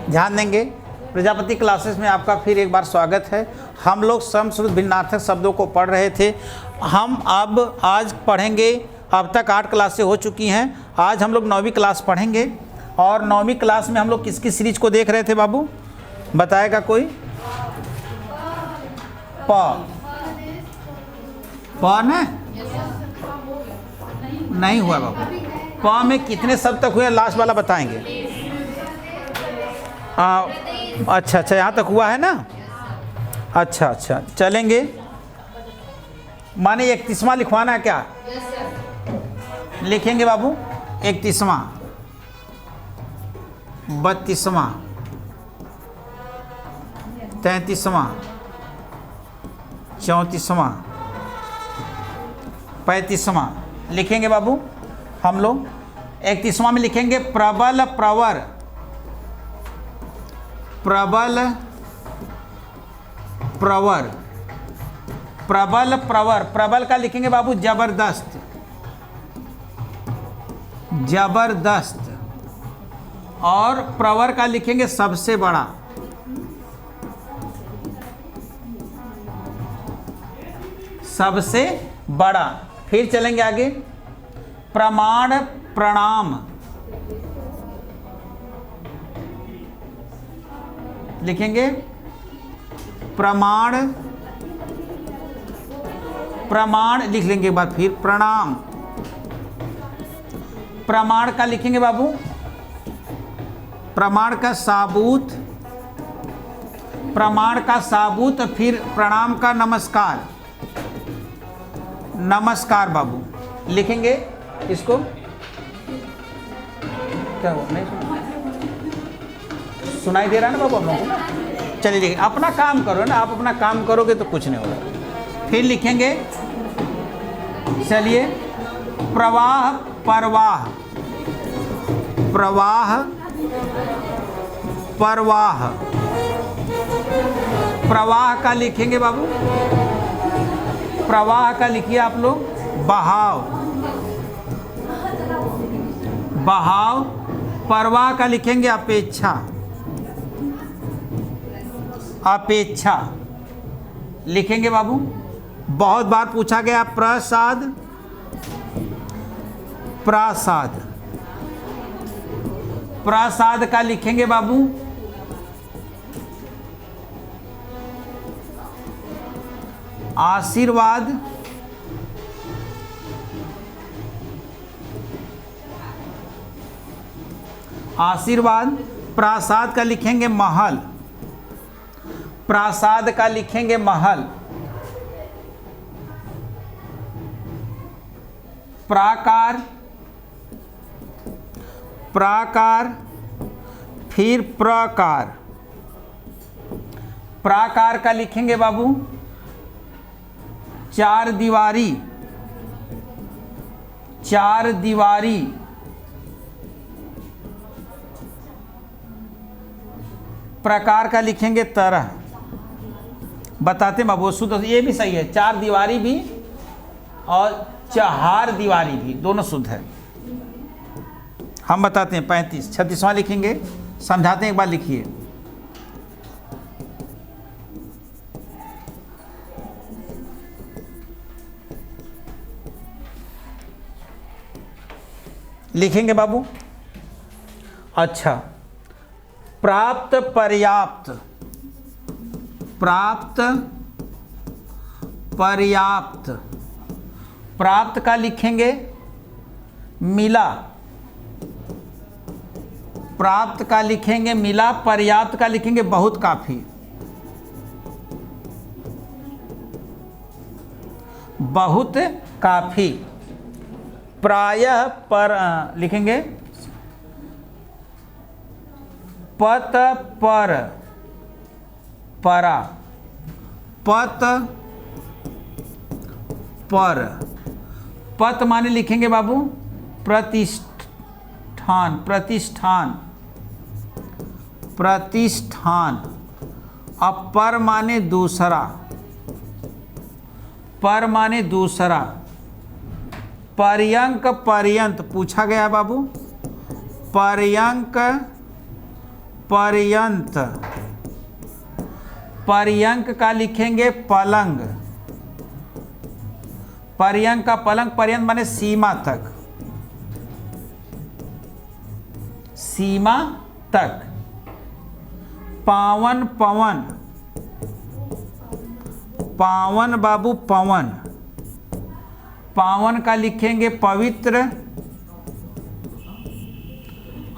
ध्यान देंगे। प्रजापति क्लासेस में आपका फिर एक बार स्वागत है। हम लोग सम श्रुत भिन्नार्थक शब्दों को पढ़ रहे थे। हम अब आज पढ़ेंगे, अब तक 8 क्लासें हो चुकी हैं। आज हम लोग 9वीं क्लास पढ़ेंगे। और 9वीं क्लास में हम लोग किसकी सीरीज को देख रहे थे बाबू, बताएगा कोई? प ना नहीं हुआ बाबू। प में कितने शब्द तक हुए, लास्ट वाला बताएंगे। अच्छा, यहाँ तक हुआ है ना। अच्छा, चलेंगे। माने 31वां लिखवाना है क्या? लिखेंगे बाबू 31वां, 32वां, 33वां, 34वां, 35वां लिखेंगे बाबू। हम लोग 31वां में लिखेंगे प्रबल प्रवर। प्रबल प्रवर, प्रबल प्रवर। प्रबल का लिखेंगे बाबू जबरदस्त, जबरदस्त। और प्रवर का लिखेंगे सबसे बड़ा। सबसे बड़ा। फिर चलेंगे आगे। प्रमाण प्रणाम लिखेंगे। प्रमाण, प्रमाण लिख लेंगे बाद फिर प्रणाम। प्रमाण का लिखेंगे बाबू, प्रमाण का साबूत, प्रमाण का साबूत। फिर प्रणाम का नमस्कार, नमस्कार बाबू लिखेंगे इसको। क्या हुआ, नहीं सुनाई दे रहा है ना बाबू हम लोगों को? चलिए देखिए, अपना काम करो ना, आप अपना काम करोगे तो कुछ नहीं होगा। फिर लिखेंगे, चलिए, प्रवाह परवाह, प्रवाह परवाह। प्रवाह का लिखेंगे बाबू, प्रवाह का लिखिए आप लोग बहाव, बहाव। परवाह का लिखेंगे अपेक्षा, अपेक्षा लिखेंगे बाबू। बहुत बार पूछा गया प्रसाद, प्रासाद। प्रासाद का लिखेंगे बाबू आशीर्वाद, आशीर्वाद। प्रासाद का लिखेंगे महल, प्रासाद का लिखेंगे महल। प्राकार, प्राकार। फिर प्रकार, प्राकार का लिखेंगे बाबू चार दीवारी, चार दीवारी। प्रकार का लिखेंगे तरह। बताते बाबू शुद्ध, ये भी सही है, चार दीवारी भी और चार दीवारी भी, दोनों शुद्ध है। हम बताते हैं 35, 36वां लिखेंगे, समझाते हैं, एक बार लिखिए। लिखेंगे बाबू। अच्छा, प्राप्त पर्याप्त, प्राप्त पर्याप्त। प्राप्त का लिखेंगे मिला, प्राप्त का लिखेंगे मिला। पर्याप्त का लिखेंगे बहुत काफी, बहुत काफी। प्रायः पर लिखेंगे पत पर, परा, पत पर। पत माने लिखेंगे बाबू प्रतिष्ठान, प्रतिष्ठान, प्रतिष्ठान। अब पर माने दूसरा, पर माने दूसरा। पर्यंक पर्यंत पूछा गया बाबू, पर्यंक पर्यंत। पर्यंक का लिखेंगे पलंग। पर्यंक का पलंग, पर्यंत माने सीमा तक, सीमा तक। पावन, पवन, पावन बाबू पवन, पावन का लिखेंगे पवित्र,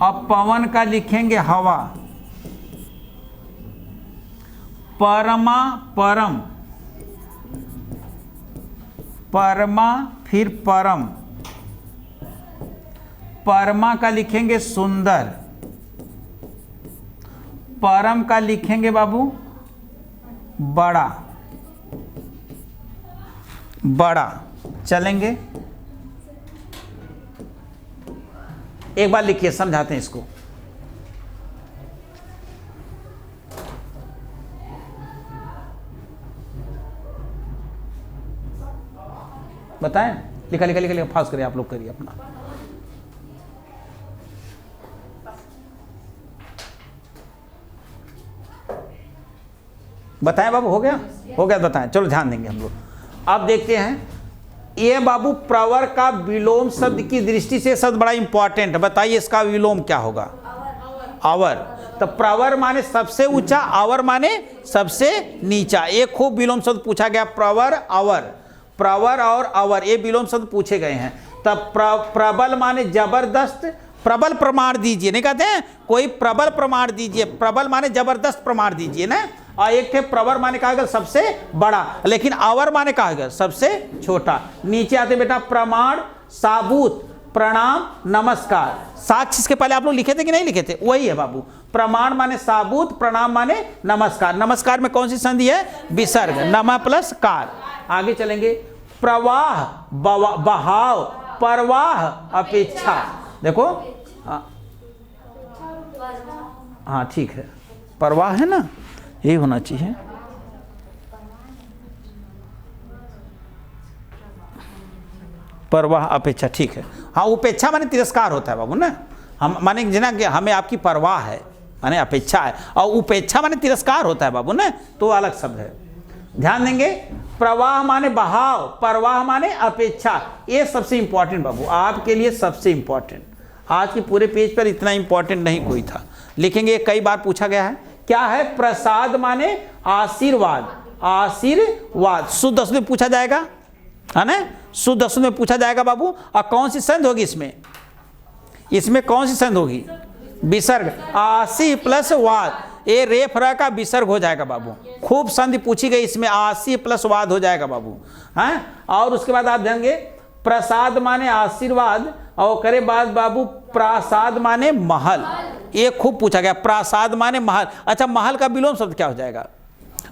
अब पवन का लिखेंगे हवा। परमा, परम, परमा फिर परम, परमा का लिखेंगे सुंदर, परम का लिखेंगे बाबू बड़ा, बड़ा। चलेंगे, एक बार लिखिए, समझाते हैं इसको। बताएं, लिखा लिखा लिखा लिखा, फास्ट करिए, आप लोग करिए अपना। बताएं बाबू, हो गया? हो गया, बताएं, चलो ध्यान देंगे हम लोग। अब देखते हैं, ये बाबू प्रवर का विलोम शब्द की दृष्टि से शब्द बड़ा इंपॉर्टेंट है। बताइए इसका विलोम क्या होगा? अवर। तो प्रवर माने सबसे ऊंचा, अवर माने सबसे नीचा। एक खूब विलोम शब्द पूछा गया, प्रवर अवर, प्रवर और अवर, ये विलोम शब्द पूछे गए हैं। तब प्रबल माने जबरदस्त, प्रबल प्रमाण दीजिए, नहीं कहते हैं कोई प्रबल प्रमाण दीजिए, प्रबल माने जबरदस्त प्रमाण दीजिए ना। और एक थे प्रवर माने कहा गया सबसे बड़ा, लेकिन अवर माने कहा गया सबसे छोटा। नीचे आते बेटा प्रमाण, साबूत, प्रणाम, नमस्कार। साक्ष्य इसके पहले आप लोग लिखे थे कि नहीं लिखे थे? वही है बाबू। प्रमाण माने साबूत, प्रणाम माने नमस्कार। नमस्कार में कौन सी संधि है? विसर्ग, नमा प्लस कार। आगे चलेंगे, प्रवाह, बहाव, परवाह, अपेक्षा। देखो, हाँ ठीक है, परवाह है ना, यही होना चाहिए। परवाह, अपेक्षा, ठीक है। हाँ, उपेक्षा माने तिरस्कार होता है बाबू ना। हम माने जना कि हमें आपकी परवाह है, माने अपेक्षा है, और उपेक्षा माने तिरस्कार होता है बाबू ना, तो अलग शब्द है। ध्यान देंगे, प्रवाह माने बहाव, परवाह माने अपेक्षा। ये सबसे इंपॉर्टेंट बाबू, आपके लिए सबसे इंपॉर्टेंट। आज के पूरे पेज पर इतना इंपॉर्टेंट नहीं कोई था। लिखेंगे, कई बार पूछा गया है। क्या है? प्रसाद माने आशीर्वाद, आशीर्वाद। शुद्ध अशुद्ध में पूछा जाएगा, है ना? शुद्ध अशुद्ध में पूछा जाएगा बाबू। और कौन सी संधि होगी इसमें? इसमें कौन सी संधि होगी? विसर्ग, आशी प्लस वाद। ये रेफ र का विसर्ग हो जाएगा बाबू। खूब संधि पूछी गई इसमें, आशी प्लस वाद हो जाएगा बाबू, हैं? और उसके बाद आप जाएंगे, प्रसाद माने आशीर्वाद, और करे बाद बाबू प्रासाद माने महल। ये खूब पूछा गया, प्रासाद माने महल। अच्छा, महल का विलोम शब्द क्या हो जाएगा?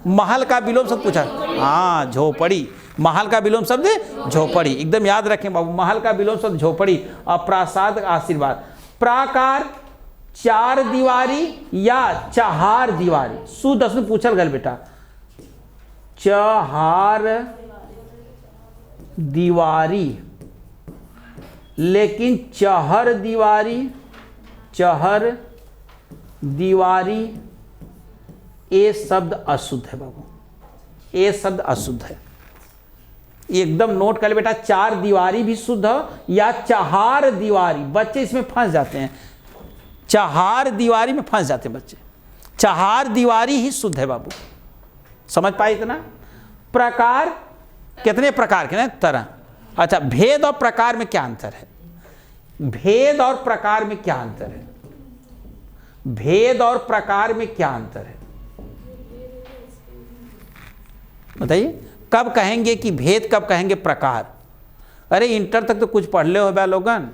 महल का विलोम शब्द पूछा, हाँ झोपड़ी। महल का विलोम शब्द झोपड़ी, एकदम याद रखें बाबू। महल का विलोम शब्द झोपड़ी, और प्रासाद आशीर्वाद। प्राकार, चार दीवारी या चहार दीवारी। शुद्ध अशुद्ध पूछल गल बेटा, चहार दीवारी, लेकिन चहर दीवारी, चहर दीवारी, ये शब्द अशुद्ध है बाबू, ये शब्द अशुद्ध है। एकदम नोट कर ले बेटा, चार दीवारी भी शुद्ध या चहार दीवारी। बच्चे इसमें फंस जाते हैं, चहार दीवारी में फंस जाते हैं बच्चे। चहार दीवारी ही शुद्ध है बाबू, समझ पाए इतना? प्रकार, कितने प्रकार के ना तरह। अच्छा, भेद और प्रकार में क्या अंतर है? भेद और प्रकार में क्या अंतर है? भेद और प्रकार में क्या अंतर है बताइए? कब कहेंगे कि भेद, कब कहेंगे प्रकार? अरे इंटर तक तो कुछ पढ़ ले हो बा लोगन,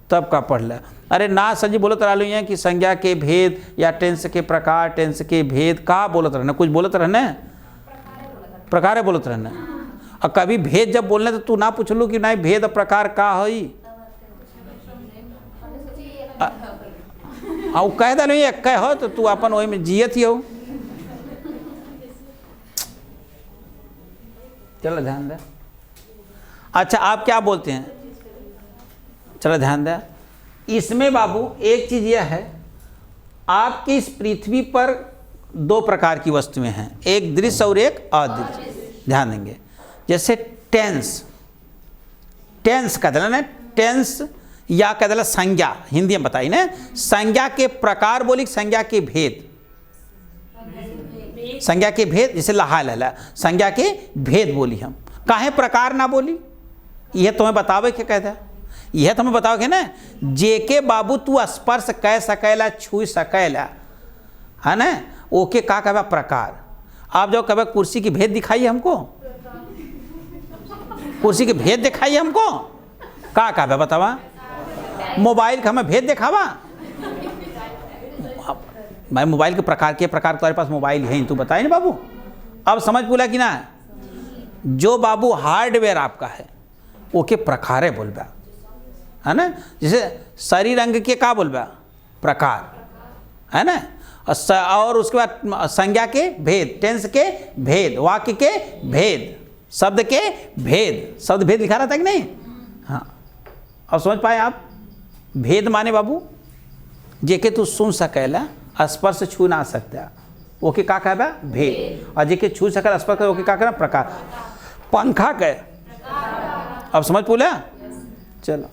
तब का पढ़ ले। अरे ना सजी बोलत रहा यहाँ कि संज्ञा के भेद या टेंस के प्रकार, टेंस के भेद, कहाँ बोलत रहना? कुछ बोलत रहना, प्रकार बोलत रहना। और कभी भेद जब बोलने तो तू ना पूछ लू कि नहीं भेद प्रकार का है, कह दे नहीं कह हो तो तू अपन वही में जियत ही हो। चलो ध्यान दे। अच्छा, आप क्या बोलते हैं? चलो ध्यान दे। इसमें बाबू एक चीज यह है, आपकी इस पृथ्वी पर दो प्रकार की वस्तुएं हैं, एक दृश्य और एक अदृश्य। ध्यान देंगे, जैसे टेंस, टेंस का दिला ना, टेंस या का दिला संज्ञा, हिंदी में बताई ना, संज्ञा के प्रकार बोली, संज्ञा के भेद, संज्ञा के भेद, जैसे लहा लहला, संज्ञा के भेद बोली हम, काहे प्रकार ना बोली, यह तुम्हें बतावे क्या कहता है, यह तुम्हें बताओगे ना, जेके बाबू तू स्पर्श कह सकेला, छू सकेला, है ना, ओके का कहवा प्रकार। आप जो कहे कुर्सी की भेद दिखाइए हमको, कुर्सी के भेद दिखाइए हमको, का कहवा बतावा, मोबाइल का हमें भेद दिखावा, भाई मोबाइल के प्रकार तुम्हारे पास मोबाइल है, तू बताए ना बाबू। अब समझ बोला कि ना, जो बाबू हार्डवेयर आपका है ओके प्रकार है बोलबा, है ना, जैसे शरीर अंग के का बोलबा प्रकार, है ना, और उसके बाद संज्ञा के भेद, टेंस के भेद, वाक्य के भेद, शब्द के भेद, शब्द भेद लिखा रहता है कि नहीं। हाँ, अब समझ पाए आप, भेद माने बाबू जेके तू सुन सकेला, स्पर्श छू ना सकता, ओके का कहबा भेद, और जेके छू सकेला स्पर्श ओके का कहना प्रकार। पंखा के अब समझ बोला। चलो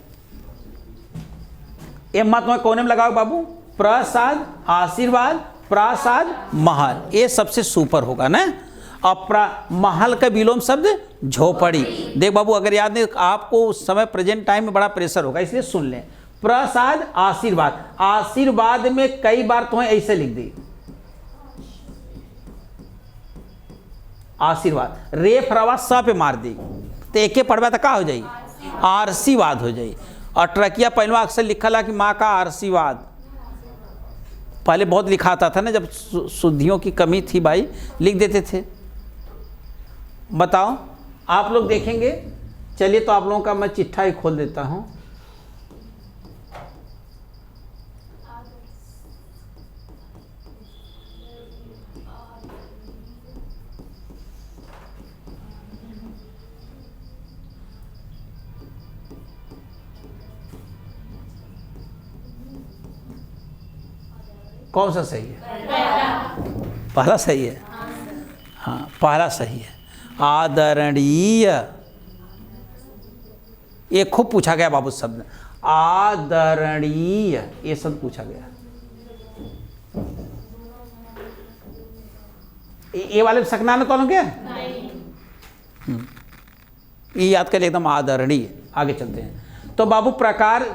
ये मत में कोने में लगाओ बाबू, प्रसाद, आशीर्वाद, प्रासाद, महल, ये सबसे सुपर होगा ना। अब महल का विलोम शब्द झोपड़ी। देख बाबू, अगर याद नहीं आपको उस समय प्रेजेंट टाइम में बड़ा प्रेशर होगा, इसलिए सुन लें। प्रसाद, आशीर्वाद, आशीर्वाद में कई बार तुम्हें ऐसे लिख दी, आशीर्वाद, रेफ रवा स पे मार दी, तो एक पढ़वा तो का हो जाई, आशीर्वाद हो जाई। और ट्रकिया पहलवा अक्सर लिखा ला कि माँ का आशीर्वाद, पहले बहुत लिखाता था ना, जब शुद्धियों की कमी थी भाई, लिख देते थे। बताओ आप लोग देखेंगे, चलिए तो आप लोगों का मैं चिट्ठा ही खोल देता हूँ। कौन सा सही है? पहला सही है। हाँ, पहला सही है। आदरणीय, ये खूब पूछा गया बाबू शब्द, आदरणीय, ये शब्द पूछा गया। ये वाले सकना ना तोलों के, ये याद कर एकदम आदरणीय। आगे चलते हैं। तो बाबू प्रकार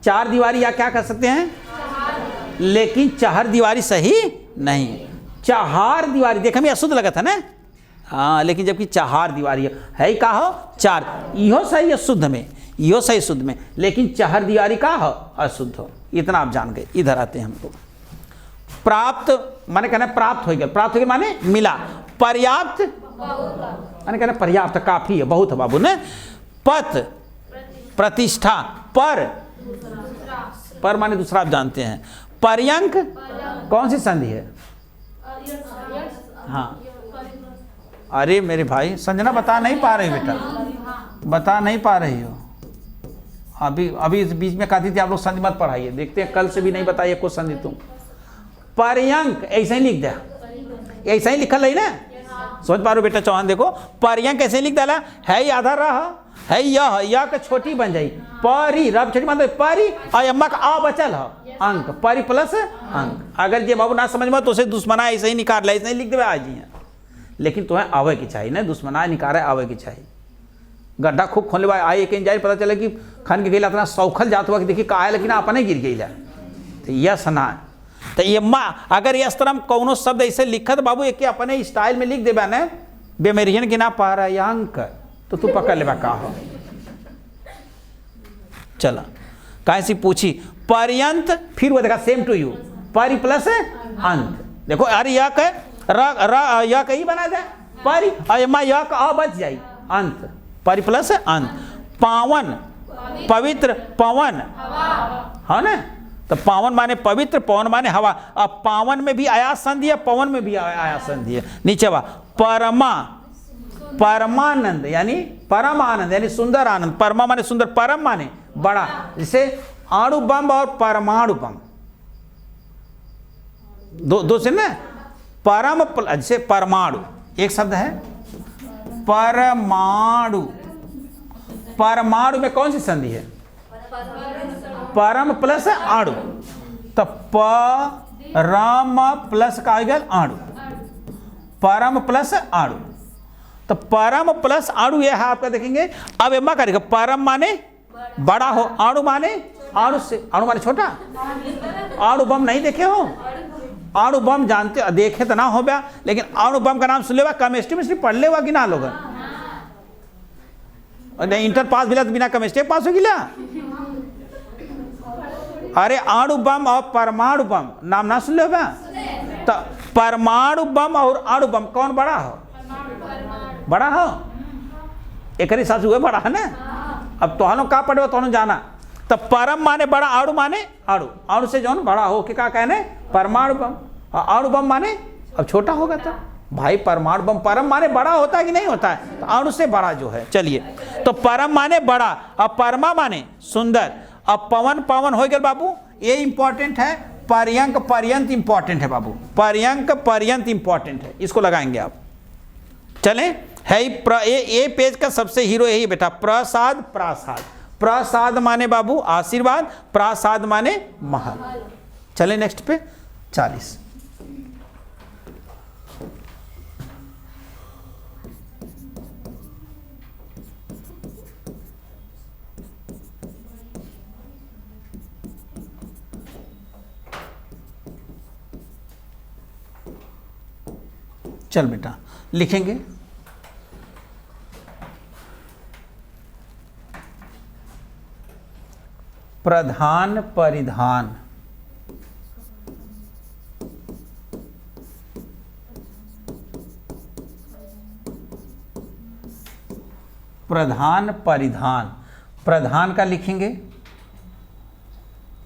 चार दीवारी या क्या कर सकते हैं, लेकिन चार दीवारी सही नहीं, चार दीवारी। देखा मैं अशुद्ध लगा था ना, हाँ, लेकिन जबकि चार दीवारी है का हो चार, इहो सही है शुद्ध में, इहो सही शुद्ध में, लेकिन चार दीवारी का हो अशुद्ध हो। इतना आप जान गए। इधर आते हैं हमको। प्राप्त माने कहना प्राप्त हो गया, प्राप्त हो गया माने मिला। पर्याप्त माने कहना पर्याप्त काफी है, बहुत है बाबू ने। पत प्रतिष्ठा, पर माने दूसरा आप जानते हैं। पर्यंक कौन सी संधि है? हाँ, अरे मेरे भाई संजना बता नहीं पा रही बेटा, बता नहीं पा रही हो। अभी इस बीच में कहती थी आप लोग संधि मत पढ़ाइए, देखते हैं कल से भी नहीं बताइए कुछ संधि तुम। पर्यंक ऐसे ही लिख दिया, ऐसा ही लिखल है ना, समझ पा रहे हो बेटा चौहान? देखो पर्यंक ऐसे लिख डाला है, ही आधा रहा है, यह का छोटी बन जाई, परी रब छोटी मतलब परी, और अम्मा का आ बचल है अंक, परी प्लस अंक। अगर ये बाबू ना समझ में तो उसे दुश्मना ऐसे ही निकाल ले, ऐसे ही लिख देवे आज ही। लेकिन तुम्हें आवे की चाहिए ना, दुश्मना निकाल आवे की चाहिए। गड्ढा खूब खोलने वाले आए कहीं जाए, पता चले कि खन के गई इतना सौखल जात हुआ कि देखिए का लेकिन अपने गिर गई। तो यह सना, तो ये माँ अगर इस तरह कौनो शब्द ऐसे लिखत बाबू एक अपने स्टाइल में लिख देबा ना, बेमेरियन के ना पा रहा है अंक, तो तू पकड़ लेबा का हो। चला कैसी पूछी पर्यंत, फिर वो देखा सेम टू यू, परि प्लस अंत। देखो अरे यह कह यह कहीं बना दे परि, अम्मा यह का बच जाई अंत, परि प्लस अंत। पावन पवित्र, पवन है ना, तो पावन माने पवित्र, पवन माने हवा। अब पावन में भी आया संधि है, पवन में भी आया संधि है। नीचे वा परमा, परमानंद यानी परम आनंद यानी सुंदर आनंद। परमा माने सुंदर, परम माने बड़ा। जैसे अणु बम और परमाणु बम, दो से ना, परम जैसे परमाणु एक शब्द है, परमाणु, परमाणु में कौन सी संधि है? परम प्लस अणु, तो परम प्लस का हो गया अणु, परम प्लस अणु, तो परम प्लस अणु यह है आपका। देखेंगे अब एम्मा करेगा, परम माने बड़ा हो, अणु माने अणु से, अणु माने छोटा, अणु बम नहीं देखे हो? अणु बम जानते, देखे तो ना हो गया, लेकिन अणु बम का नाम सुन लेवा, केमिस्ट्री पढ़ लेवा कि ना लोग? नहीं इंटर पास भी तो बिना केमिस्ट्री पास हो गिला। अरे अणु बम और परमाणु बम नाम ना सुन लेवा? तो परमाणु बम और अणु बम कौन बड़ा हो? बड़ा हो, एक हिसाब से हुए बड़ा है ना। अब तो हम का पढ़े तो जाना, तो परम माने बड़ा, अणु माने अणु, अणु से जो बड़ा हो के क्या कहने? परमाणु बम। अणु बम माने अब छोटा होगा, तो भाई परमाणु बम, परम माने बड़ा होता है कि नहीं होता है? तो अणु से बड़ा जो है। चलिए, तो परम माने बड़ा, अब परमा माने सुंदर, अब पवन, पवन हो गया बाबू, ये इंपॉर्टेंट है। पर्यंक पर्यंत इंपॉर्टेंट है बाबू, पर्यंक पर्यंत इंपॉर्टेंट है, इसको लगाएंगे आप। चलें, है ये पेज का सबसे हीरो यही बेटा, प्रसाद प्रासाद। प्रसाद माने बाबू आशीर्वाद, प्रासाद माने महल। चले नेक्स्ट पे 40। चल बेटा लिखेंगे, प्रधान परिधान, प्रधान परिधान, प्रधान का लिखेंगे,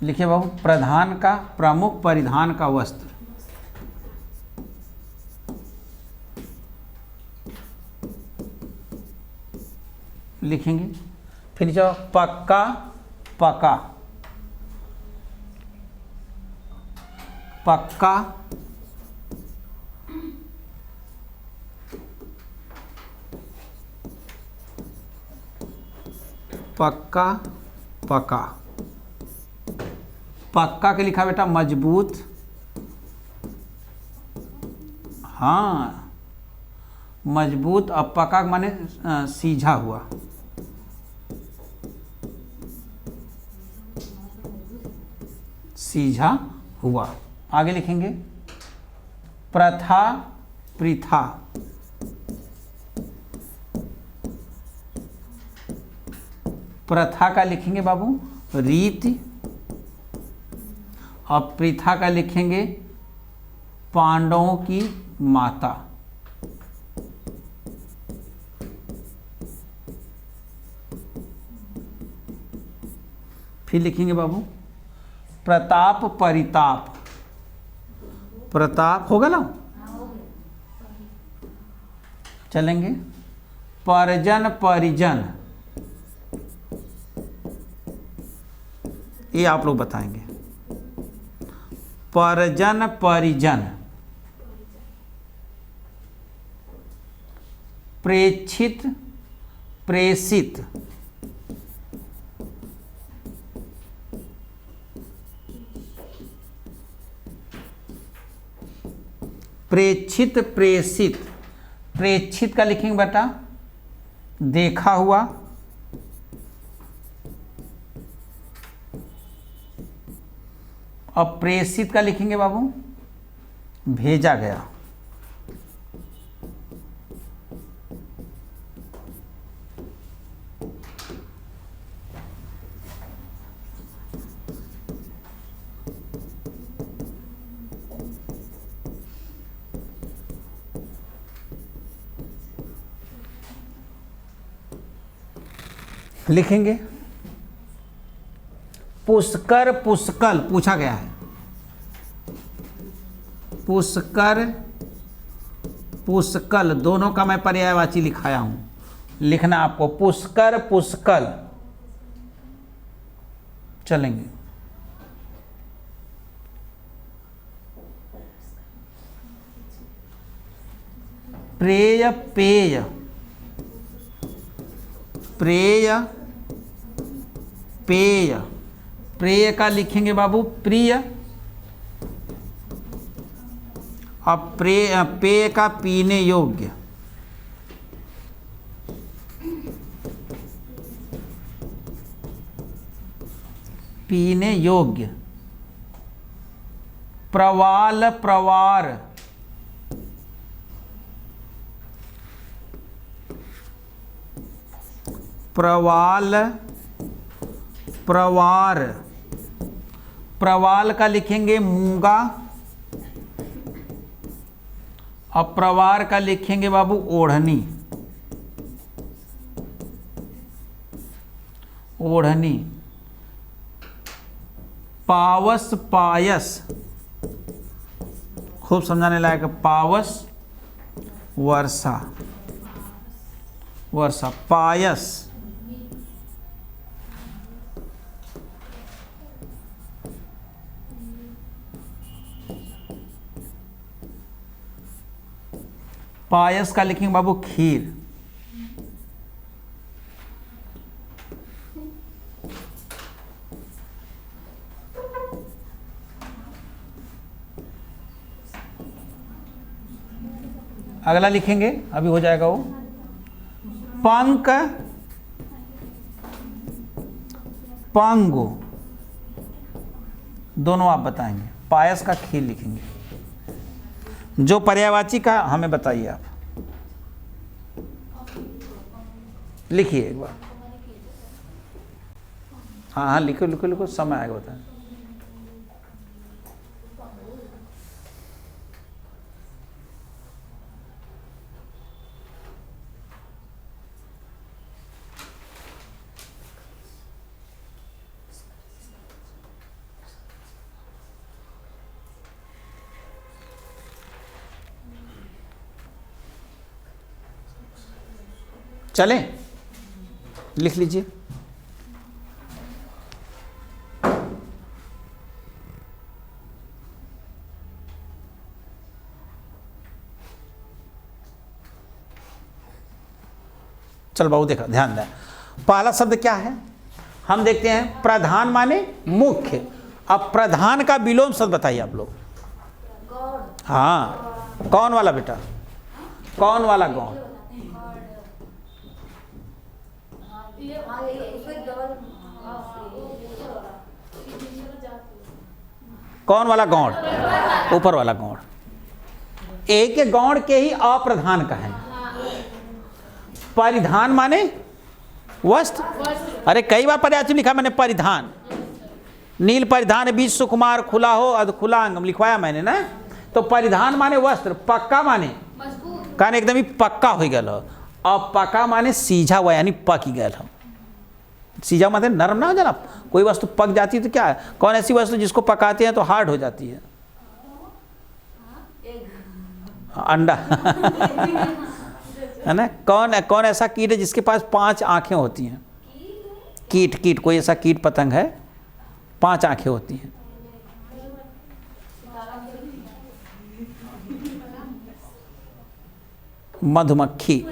लिखिए बाबू, प्रधान का प्रमुख परिधान का वस्त्र, लिखेंगे। फिर जाओ पक्का, पका, पक्का, पक्का, पका। पक्का के लिखा बेटा मजबूत, हाँ मजबूत, अब पका माने सीझा हुआ, सीझा हुआ। आगे लिखेंगे प्रथा, प्रथा, प्रथा का लिखेंगे बाबू रीति, और प्रथा का लिखेंगे पांडवों की माता। फिर लिखेंगे बाबू प्रताप परिताप, प्रताप होगा ना। चलेंगे परिजन, परिजन, ये आप लोग बताएंगे, परिजन, परिजन। प्रेक्षित, प्रेषित, प्रेक्षित, प्रेषित। प्रेक्षित का लिखेंगे बेटा देखा हुआ, और प्रेषित का लिखेंगे बाबू भेजा गया। लिखेंगे पुष्कर, पुष्कल पूछा गया है, पुष्कर, पुष्कल, दोनों का मैं पर्यायवाची लिखाया हूं, लिखना आपको पुष्कर, पुष्कल। चलेंगे प्रेय पेय, प्रेय पेय, प्रेय का लिखेंगे बाबू प्रिय, और पेय का पीने योग्य, पीने योग्य। प्रवाल प्रवार, प्रवाल प्रवार, प्रवाल का लिखेंगे मूंगा, और प्रवार का लिखेंगे बाबू ओढ़नी, ओढ़नी। पावस पायस, खूब समझाने लायक, पावस वर्षा, वर्षा पायस। पायस का लिखेंगे बाबू खीर, अगला लिखेंगे अभी हो जाएगा वो। पंक पंगु, दोनों आप बताएंगे। पायस का खीर लिखेंगे, जो पर्यायवाची का हमें बताइए आप, लिखिए एक बार। हाँ हाँ लिखो लिखो लिखो, समय आएगा बताएं। चलें, लिख लीजिए। चल बाबू देखा, ध्यान दें। पहला शब्द क्या है, हम देखते हैं प्रधान माने मुख्य। अब प्रधान का विलोम शब्द बताइए आप लोग। हाँ, कौन वाला बेटा, कौन वाला गौण? कौन वाला गौण? ऊपर वाला गौण। एक गौण के ही अप्रधान का है। परिधान माने वस्त्र। अरे कई बार पर्यायवाची लिखा मैंने परिधान, नील परिधान बीच सुकुमार खुला हो अध खुला अंगम लिखवाया मैंने ना। तो परिधान माने वस्त्र, पक्का माने कान एकदम ही पक्का हो गया, और पक्का माने सीझा हुआ यानी पक गया। हम सीझा मतलब नरम ना हो जाना। कोई वस्तु पक जाती है तो क्या है, कौन ऐसी वस्तु जिसको पकाते हैं तो हार्ड हो जाती है? अंडा है ना। कौन ऐसा कीट है जिसके पास 5 आंखें होती हैं? कीट कोई ऐसा कीट पतंग है 5 आंखें होती हैं? मधुमक्खी,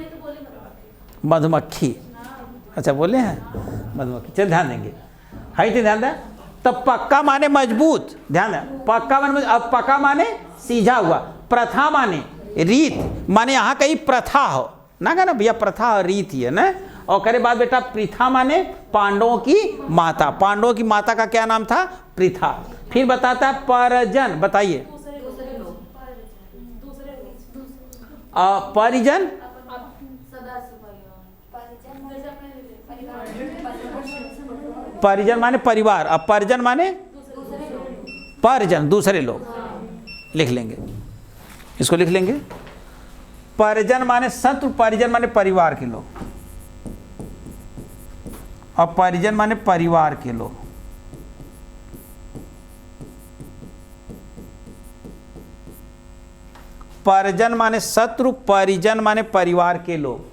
मधुमक्खी। अच्छा बोले हैं मधुमक्खी। चल ध्यान देंगे, हाई तो ध्यान दें। तब पक्का माने मजबूत, ध्यान दें। पक्का माने, अब पक्का माने सीझा हुआ। प्रथा माने रीत, माने यहाँ कहीं प्रथा हो ना, कहना भैया प्रथा और रीत ही है ना। और करे बाद बेटा पृथा माने पांडवों की माता। पांडवों की माता का क्या नाम था? पृथा। फिर बताता है परिजन, बताइए। परिजन, परिजन माने परिवार। अब परिजन माने परिजन, दूसरे लोग। लिख लेंगे, इसको लिख लेंगे। परिजन माने शत्रु, परिजन माने परिवार के लोग, और परिजन माने परिवार के लोग। परिजन माने शत्रु, परिजन माने परिवार के लोग,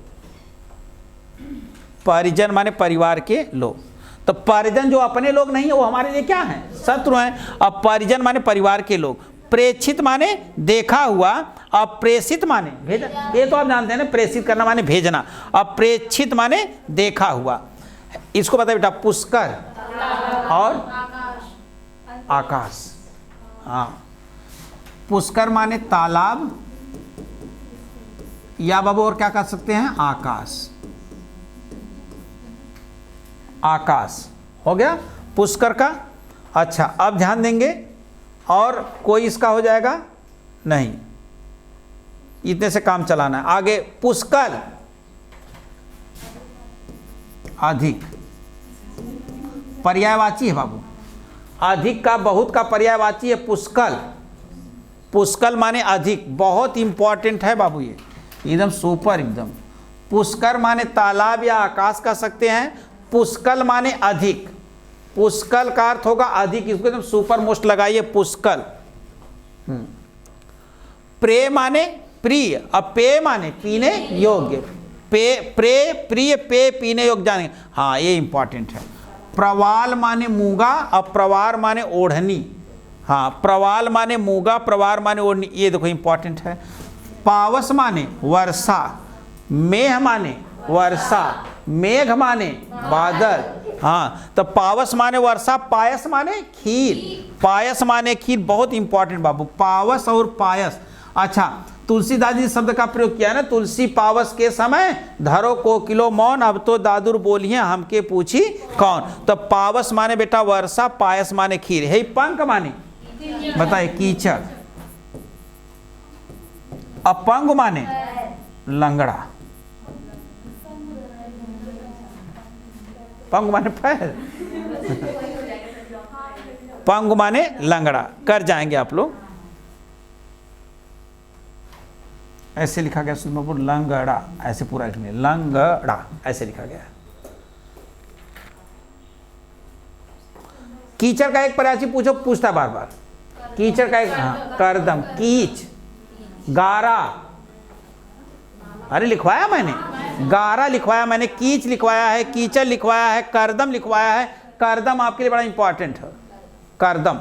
परिजन माने परिवार के लोग। तो परिजन जो अपने लोग नहीं है वो हमारे लिए क्या है? शत्रु हैं। अब परिजन माने परिवार के लोग। प्रेषित माने देखा हुआ, अब प्रेषित माने भेजा, ये तो आप जानते हैं ना, प्रेषित करना माने भेजना, अब प्रेषित माने देखा हुआ। इसको बताइए बेटा, पुष्कर और आकाश। हाँ, पुष्कर माने तालाब, या बाबू और क्या कह सकते हैं, आकाश। आकाश हो गया पुष्कर का। अच्छा, अब ध्यान देंगे, और कोई इसका हो जाएगा नहीं, इतने से काम चलाना है। आगे पुष्कर अधिक, पर्यायवाची है बाबू, अधिक का बहुत का पर्यायवाची है पुष्कल। पुष्कल माने अधिक, बहुत इंपॉर्टेंट है बाबू, ये एकदम सुपर एकदम। पुष्कर माने तालाब या आकाश कह सकते हैं, पुष्कल माने अधिक, पुष्कल का अर्थ होगा अधिक, इसको एकदम सुपर मोस्ट लगाइए, पुष्कल। प्रे माने प्रिय, अब पे माने पीने योग्य, पे प्रे प्रिय पे पीने योग्य जाने, हाँ ये इंपॉर्टेंट है। प्रवाल माने मूंगा, अब प्रवार माने ओढ़नी, हाँ प्रवाल माने मूंगा, प्रवार माने ओढ़नी, ये देखो इंपॉर्टेंट है। पावस माने वर्षा, मेघ माने वर्षा, मेघ माने बादल, हाँ तो पावस माने वर्षा, पायस माने खीर, पायस माने खीर, बहुत इंपॉर्टेंट बाबू, पावस और पायस। अच्छा, तुलसीदास जी शब्द का प्रयोग किया ना, तुलसी पावस के समय धरो कोकिलो मौन, अब तो दादुर बोलिए हमके पूछी कौन। तो पावस माने बेटा वर्षा, पायस माने खीर। है पंख माने बताइए कीचड़, अपंग माने लंगड़ा, पंग माने पैर, पंग माने लंगड़ा, कर जाएंगे आप लोग। ऐसे लिखा गया सुनपुर, लंगड़ा, ऐसे पूरा लिखने, लंगड़ा ऐसे लिखा गया। कीचड़ का एक पर्यायवाची पूछो, पूछता बार बार, कीचड़ का एक, हाँ करदम, कीच, गारा, अरे लिखवाया मैंने, गारा लिखवाया मैंने, कीच लिखवाया है, कीचड़ लिखवाया है, करदम लिखवाया है। करदम आपके लिए बड़ा इंपॉर्टेंट है, करदम।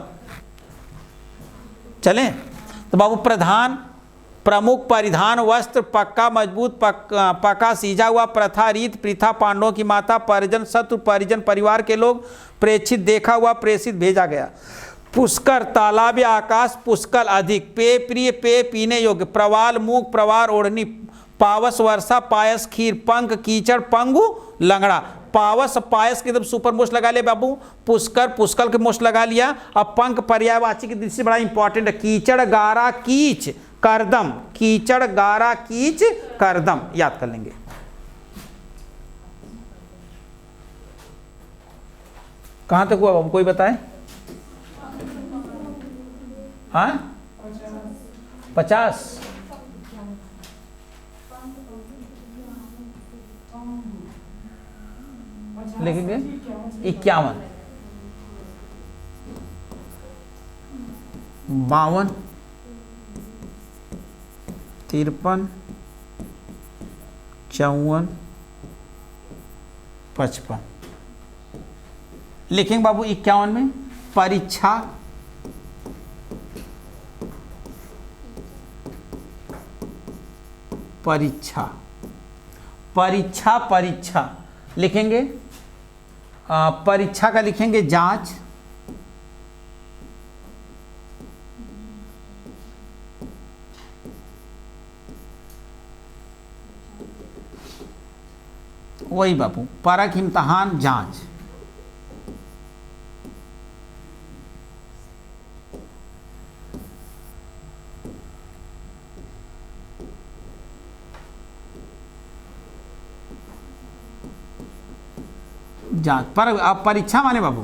चलें तो बाबू, प्रधान, प्रमुख, परिधान, वस्त्र, पक्का, मजबूत, पक्का, सीजा हुआ, प्रथा, रीत, प्रथा, पांडवों की माता, परिजन, शत्रु, परिजन, परिवार के लोग, प्रेषित, देखा हुआ, प्रेषित, भेजा गया। पुष्कर, तालाब या आकाश, पुष्कल अधिक, पे प्रिय, पे पीने योग्य, प्रवाल मूक, प्रवार ओढ़नी, पावस वर्षा, पायस खीर, पंख कीचड़, पंगु लंगड़ा। पावस पायस के एकदम सुपर मोस्ट लगा ले बाबू, पुष्कर पुष्कल के मोस्ट लगा लिया। अब पंख पर्यायवाची की दृष्टि से बड़ा इंपॉर्टेंट है, कीचड़ गारा कीच करदम, कीचड़ गारा कीच करदम, याद कर लेंगे। कहां तक हुआ बाबू, कोई बताए? हाँ 50, लिखेंगे 51, 52, 53, 54, 55 लिखेंगे बाबू। 51 में परीक्षा, परीक्षा, परीक्षा, परीक्षा लिखेंगे। परीक्षा का लिखेंगे जांच, वही बाबू, परख, इम्तहान, जांच। जांच पर, अब परीक्षा माने बाबू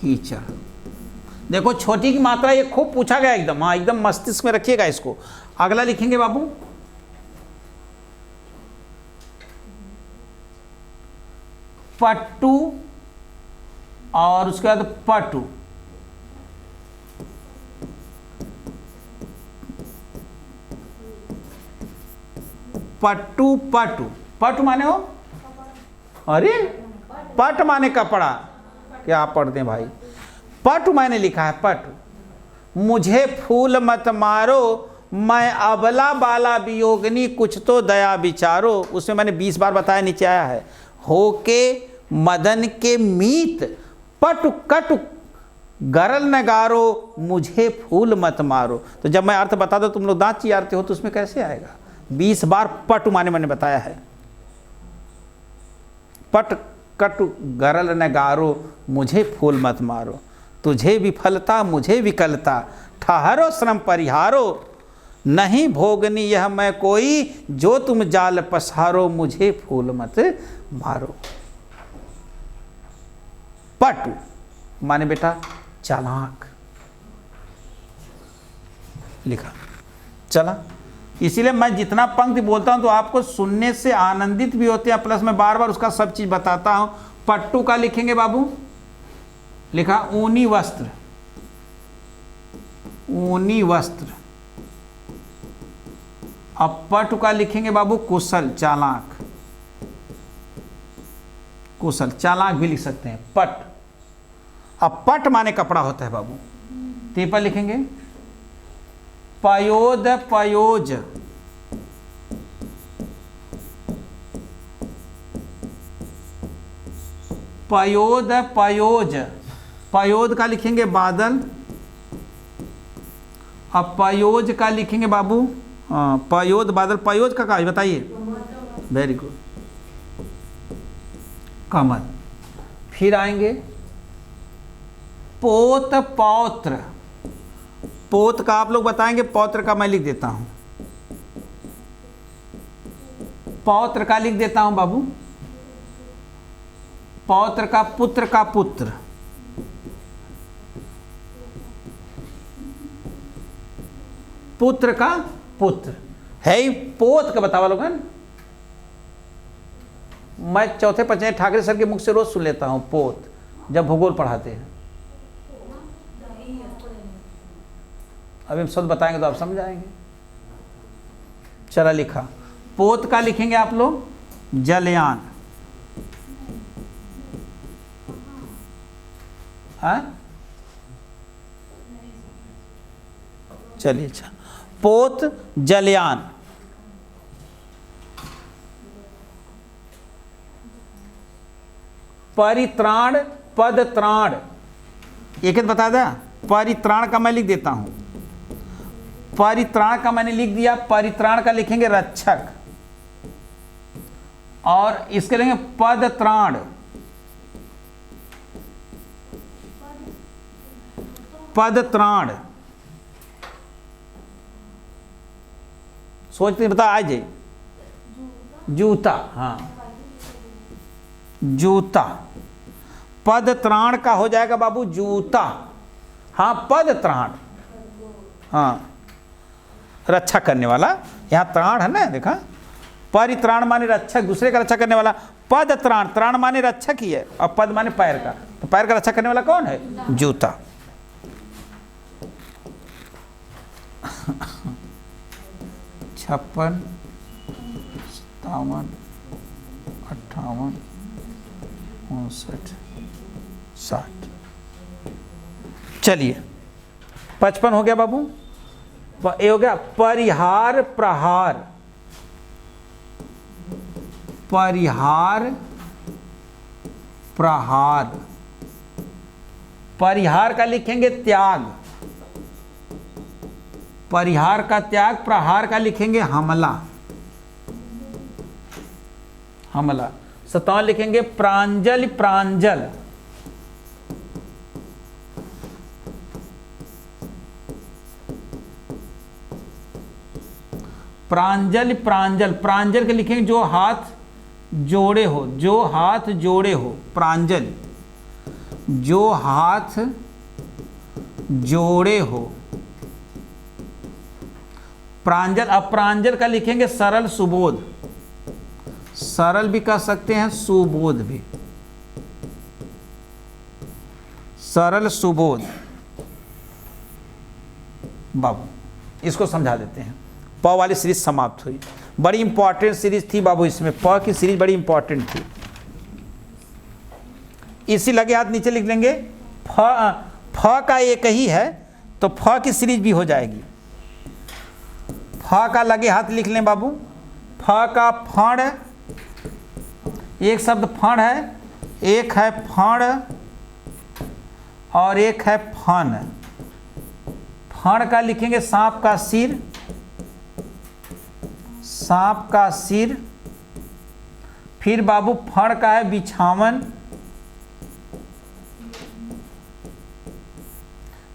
कीचड़। देखो छोटी की मात्रा ये खूब पूछा गया एकदम, हाँ एकदम मस्तिष्क में रखिएगा इसको। अगला लिखेंगे बाबू पट्टू, और उसके बाद पटु, पट्टू पटु, पटु माने हो, अरे पट माने कपड़ा, क्या पढ़ते हैं भाई, पटु मैंने लिखा है, पटु। मुझे फूल मत मारो, मैं अबला बाला वियोगिनी, कुछ तो दया विचारो। उसमें मैंने 20 बार बताया, नीचे आया है। होके मदन के मीत, पटु कटु गरल नगारो, मुझे फूल मत मारो। तो जब मैं अर्थ बता दो तुम लोग दांत चियारते हो तो उसमें कैसे आएगा? 20 बार पटु माने मैंने बताया है। पट कटु गरल नगारो, मुझे फूल मत मारो। तुझे विफलता मुझे विकलता, ठहरो श्रम परिहारो। नहीं भोगनी यह मैं कोई, जो तुम जाल पसारो, मुझे फूल मत मारो। पटु माने बेटा चालाक, लिखा चला। इसीलिए मैं जितना पंक्ति बोलता हूं तो आपको सुनने से आनंदित भी होते हैं, प्लस मैं बार बार उसका सब चीज बताता हूं। पट्टू का लिखेंगे बाबू, लिखा ऊनी वस्त्र, ऊनी वस्त्र। अब पट का लिखेंगे बाबू कुशल चालाक, कुशल चालाक भी लिख सकते हैं पट। अब पट माने कपड़ा होता है बाबू, ते पर लिखेंगे पयोद पयोज, पयोद पयोज। पयोद का लिखेंगे बादल। अब पयोज का लिखेंगे बाबू पयोद बादल। पयोज का क्या बताइए? वेरी गुड, कमल। फिर आएंगे पोत पौत्र। पोत का आप लोग बताएंगे, पौत्र का मैं लिख देता हूं। पौत्र का लिख देता हूं बाबू, पौत्र का पुत्र का पुत्र। पुत्र का पुत्र है ही पोत का बतावा लोग। मैं चौथे पचने ठाकरे सर के मुख से रोज सुन लेता हूं पोत, जब भूगोल पढ़ाते हैं। अभी हम शब्द बताएंगे तो आप समझ आएंगे। चला लिखा। पोत का लिखेंगे आप लोग जलयान। हाँ चलिए, अच्छा पोत जलयान। परित्राण पद त्राण, एक एक बता दिया। परित्राण का मैं लिख देता हूं, परित्राण का मैंने लिख दिया। परित्राण का लिखेंगे रक्षक, और इसके लिखेंगे पद त्राण। पद त्राण सोचते बता आ जाए। जूता, हाँ जूता। पद त्राण का हो जाएगा बाबू जूता। हाँ पद त्राण, हाँ रक्षा करने वाला। यहाँ त्राण है ना, देखा। परित्राण माने रक्षक, दूसरे का रक्षा करने वाला। पद त्राण, त्राण माने रक्षक ही है, और पद माने पैर का। तो पैर का रक्षा करने वाला कौन है? जूता। 56, 57, 58, 59, 60। चलिए 55 हो गया बाबू। ये हो गया परिहार प्रहार। परिहार प्रहार। परिहार का लिखेंगे त्याग। परिहार का त्याग। प्रहार का लिखेंगे हमला। हमला। 57 लिखेंगे प्रांजल प्रांजल। प्रांजल प्रांजल। प्रांजल के लिखेंगे जो हाथ जोड़े हो, जो हाथ जोड़े हो। प्रांजल, जो हाथ जोड़े हो। प्रांजल। अब प्रांजल का लिखेंगे सरल सुबोध। सरल भी कह सकते हैं, सुबोध भी। सरल सुबोध बाबू, इसको समझा देते हैं। प वाली सीरीज समाप्त हुई। बड़ी इंपॉर्टेंट सीरीज थी बाबू, इसमें प की सीरीज बड़ी इंपॉर्टेंट थी। इसी लगे हाथ नीचे लिख लेंगे। फ का एक ही है तो फ की सीरीज भी हो जाएगी। फ का लगे हाथ लिख लें बाबू। फ का फण, एक शब्द फण है, एक है फण और एक है फन। फण का लिखेंगे सांप का सिर, सांप का सिर। फिर बाबू फण का है बिछावन,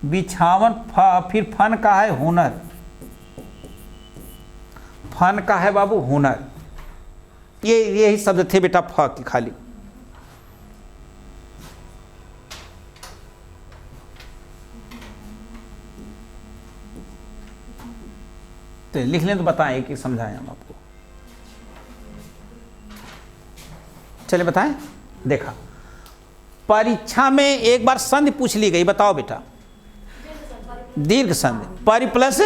बिछावन। फिर फन का है हुनर, फन का है बाबू हुनर। ये यही शब्द थे बेटा फ की खाली। तो लिख लें तो बताएं कि समझाएं हम आपको। चलिए बताएं। देखा, परीक्षा में एक बार संधि पूछ ली गई, बताओ बेटा। दीर्घ संधि, परि प्लस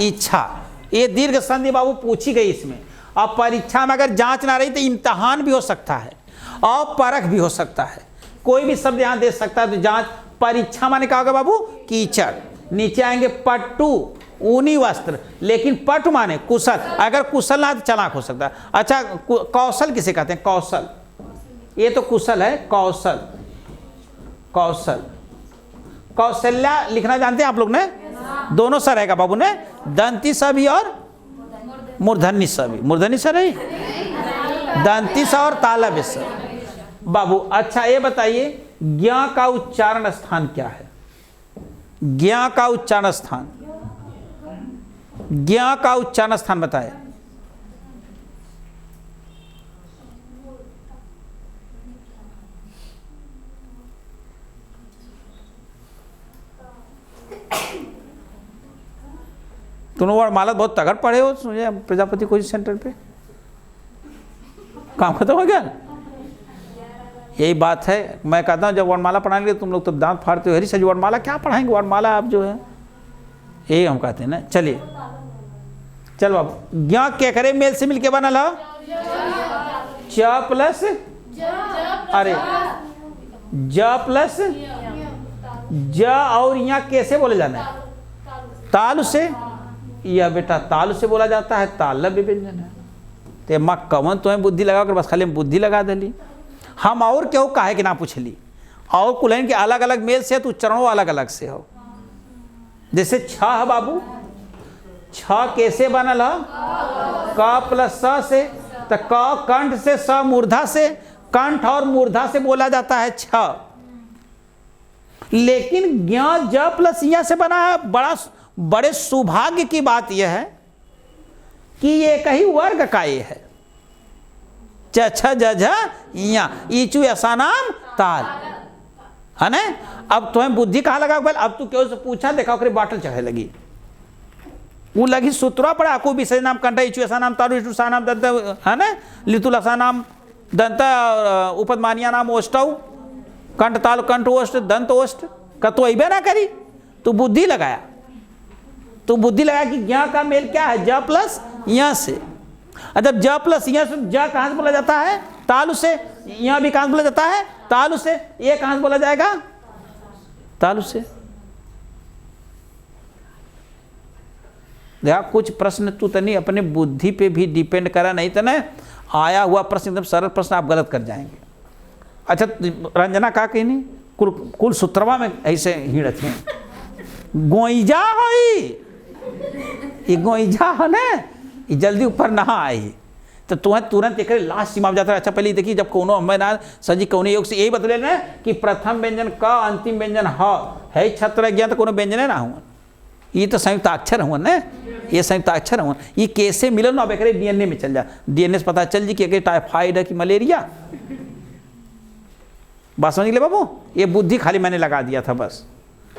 इच्छा, ये दीर्घ संधि बाबू पूछी गई इसमें। अब परीक्षा में अगर जांच ना रही तो इम्तिहान भी हो सकता है और परख भी हो सकता है, कोई भी शब्द यहाँ दे सकता है। तो जांच, परीक्षा माने क्या होगा बाबू? कीचड़। नीचे आएंगे पट्टू, ऊनी वस्त्र, लेकिन पट माने कुशल। अगर कुशल ना तो चालाक हो सकता है। अच्छा, कौशल किसे कहते हैं? कौशल, ये तो कुशल है, कौशल, कौशल। कौशल्या लिखना जानते हैं आप लोग ने? दोनों सा रहेगा बाबू ने, दंती सा भी और मूर्धन्य सा भी। मूर्धन्य सा रही, दंती सा और तालव्य सा बाबू। अच्छा ये बताइए, ज्ञ का उच्चारण स्थान क्या है? ज्ञ का उच्चारण स्थान, ज्ञ का उच्चारण स्थान बताए। तुम वर्णमाला बहुत तगड़ पढ़े हो प्रजापति कोचिंग सेंटर पे, काम खत्म हो गया। यही बात है, मैं कहता हूँ जब वर्णमाला पढ़ाएंगे तुम लोग तो दांत फाड़ते हो, हरी सज वर्णमाला क्या पढ़ाएंगे, वर्णमाला आप जो है यही हम कहते हैं ना। चलिए चल बाबू, ज्ञ क्या करे मेल से मिलके बनल हो? च प्लस, अरे ज प्लस ज, और यहाँ कैसे बोले जाना है? तालु से। यह बेटा तालु से बोला जाता है, तालव्य व्यंजन है। ते माँ कवन तुम्हें बुद्धि लगा कर बस खाली बुद्धि लगा दली। हम और क्यों काहे कि ना पूछली, और कुलैन के अलग अलग मेल से तो उच्चारणों अलग अलग से हो। जैसे छ है बाबू, छ कैसे बनल है? क प्लस स से। तो क कंठ से, स मूर्धा से, कंठ और मूर्धा से बोला जाता है छ। लेकिन ज्ञ ज प्लस य से बना है। बड़े सौभाग्य की बात यह है कि ये कहीं वर्ग का ये है। च छ ज झ य, ईचु ऐसा नाम ताल है ना। अब तुम्हें बुद्धि कहाँ लगा? अब तू क्यों से पूछा, देखा ओकरे बाटल चढ़े लगी, वो लगी सूत्रा पड़ा को विषय नाम कंठ, ईचु ऐसा नाम तालु, ईचु सा नाम दंत है ना, लितुल ऐसा नाम दंत, उपदमानिया नाम ओष्टौ, कंठ ताल कंठ ओष्ट दंत ओष्ट का तो अबे ना करी। तो बुद्धि लगाया, तो बुद्धि लगा कि ज्ञ का मेल क्या है? ज प्लस य से। जब ज प्लस य से, ज कहाँ से बोला जाता है? तालु से। य भी कहाँ से बोला जाता है? तालु से। ये कहाँ से बोला जाएगा? तालु से। देखा, कुछ प्रश्न तू तनी अपने बुद्धि पे भी डिपेंड करा, नहीं तो ना आया हुआ प्रश्न एकदम सरल प्रश्न आप गलत कर जाएंगे। अच्छा रंजना का कही नहीं, कुल सूत्रवा में ऐसे ही रखे गोईजा होई, ये गोईजा है ना, ये जल्दी ऊपर नहा आई तो तुम्हें तुरंत एक लास्ट सीमा जाता है। अच्छा पहले देखिए, जब कोनो हमें ना सजी कौनी योग से यही बतले ना कि प्रथम व्यंजन का अंतिम व्यंजन है छत्र ज्ञान, तो कोनो व्यंजन ना हुआ, ये तो संयुक्ताक्षर हुआ ना, ये संयुक्ताक्षर हुआ। ये कैसे मिलन ना, अब एक डीएनए में चल जा, डीएनए से पता चल जी कि अगर टाइफाइड है कि मलेरिया। बात समझ ले बाबू, ये बुद्धि खाली मैंने लगा दिया था बस।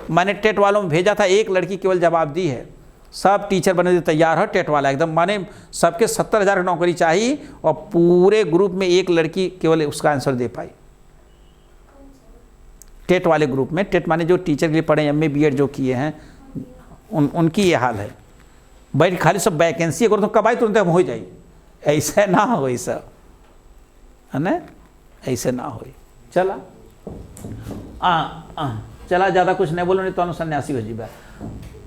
मैंने टेट वालों में भेजा था, एक लड़की केवल जवाब दी है, सब टीचर बनने के तैयार है टेट वाला एकदम, माने सबके 70,000 की नौकरी चाहिए और पूरे ग्रुप में एक लड़की केवल उसका आंसर दे पाई टेट वाले ग्रुप में। टेट माने जो टीचर के लिए पढ़े, एमए बीएड जो किए हैं उनकी ये हाल है। भाई खाली सब वैकेंसी अगर तो कब आई तुरंत हम हो जाए, ऐसे ना हो, ऐसा है ना, ऐसे ना हो। चला चला ज़्यादा कुछ नहीं बोलो, नहीं तो सन्यासी हो जीवा।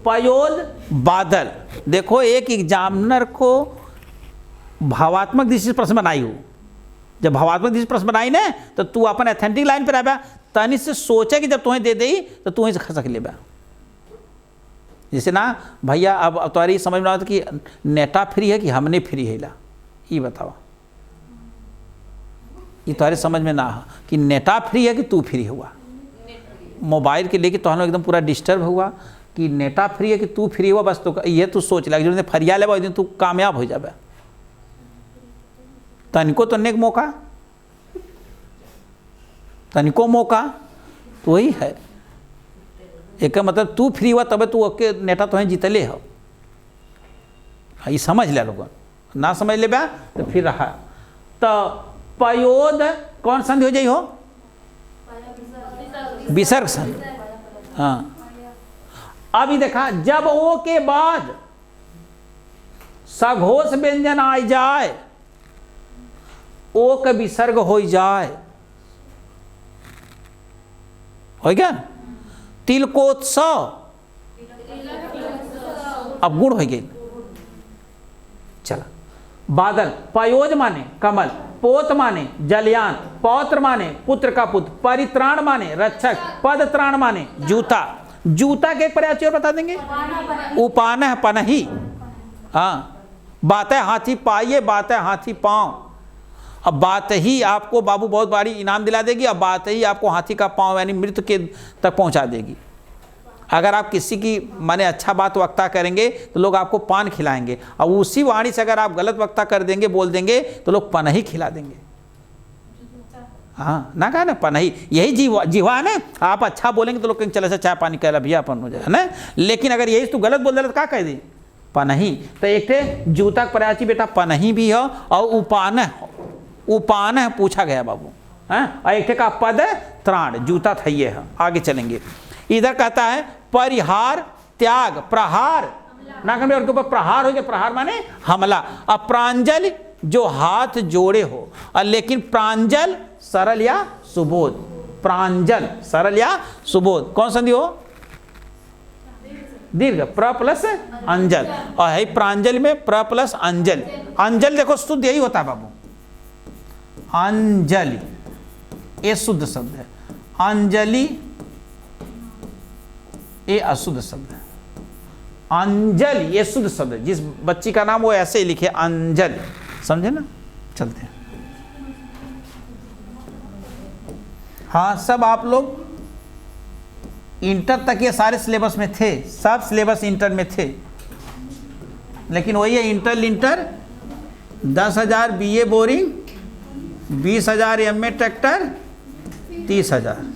पयोद बादल। देखो एक एग्जामिनर को भावात्मक दृष्टि से प्रश्न बनाई हो, जब भावात्मक दृष्टि से प्रश्न बनाई ना तो तू अपन एथेंटिक लाइन पर आया तनी से सोचे कि जब तुम्हें दे दी तो तुम्हें से खसक ले बा। जैसे ना भैया अब तुम्हारी समझ में आता कि नेटा फ्री है कि हमने फ्री है ला, ये बताओ। ये तुम्हारे समझ में ना कि नेटा फ्री है कि तू फ्री हुआ। मोबाइल के लेके तो हम लोग एकदम पूरा डिस्टर्ब हुआ कि नेटा फ्री है कि तू फ्री हुआ। बस तो ये तू सोच लगा जो फरिया ले दिन तू कामयाब हो जाए। तनिको तो नेक मौका, तनिको मौका तो वही है। एक मतलब तू फ्री हुआ तब तू ओके नेटा तो जीतले हो। ये समझ ले लोग, ना समझ ले बा तो फिर रहा। तो पयोद कौन संधि हो जाई हो? विसर्ग संधि। हाँ अभी देखा जब ओ के बाद सघोष व्यंजन आ जाए, ओ का विसर्ग हो जाए, हो गया। तिलकोत्सव अब गुण हो गई। चला बादल, पयोज माने कमल, पोत माने जलयान, पौत्र माने पुत्र का पुत्र, परित्राण माने रक्षक, पदत्राण माने जूता। जूता के एक पर्याय और बता देंगे, उपानह पनही। हाँ बातें हाथी पाइए, बातें हाथी पांव। अब बात ही आपको बाबू बहुत बड़ी इनाम दिला देगी। अब बात ही आपको हाथी का पांव यानी मृत्यु के तक पहुंचा देगी। अगर आप किसी की माने अच्छा बात वक्ता करेंगे तो लोग आपको पान खिलाएंगे, और उसी वाणी से अगर आप गलत वक्ता कर देंगे, बोल देंगे तो लोग पनही खिला देंगे। हाँ ना कहा ना पनही, यही जीवा है ना। आप अच्छा बोलेंगे तो लोग कहेंगे चलो चाय पानी कह भैया अपन हो जाए ना। लेकिन अगर यही तू गलत बोल दे तो क्या कह दी? पनही। तो एक थे जूता पर्याची बेटा पनही भी हो और उपान, उपान पूछा गया बाबू है। और एक थे का पद त्राण, जूता था ये है। आगे चलेंगे, इधर कहता है परिहार त्याग प्रहार ना करने उनके ऊपर प्रहार हो गया। प्रहार माने हमला। अब प्रांजल जो हाथ जोड़े हो, और लेकिन प्रांजल सरल या सुबोध। प्रांजल सरल या सुबोध कौन संधि हो? दीर्घ, प्र प्लस अंजल। और है प्रांजल में प्र प्लस अंजल। अंजल देखो शुद्ध यही होता है बाबू, अंजलि ये शुद्ध शब्द है, अंजलि ये अशुद्ध शब्द है। अंजलि ये शुद्ध शब्द है। जिस बच्ची का नाम वो ऐसे ही लिखे अंजलि, समझे ना। चलते हैं। हाँ सब आप लोग इंटर तक ये सारे सिलेबस में थे, सब सिलेबस इंटर में थे। लेकिन वही है इंटर लिंटर 10,000 BA boring, 20,000 MA tractor, 30,000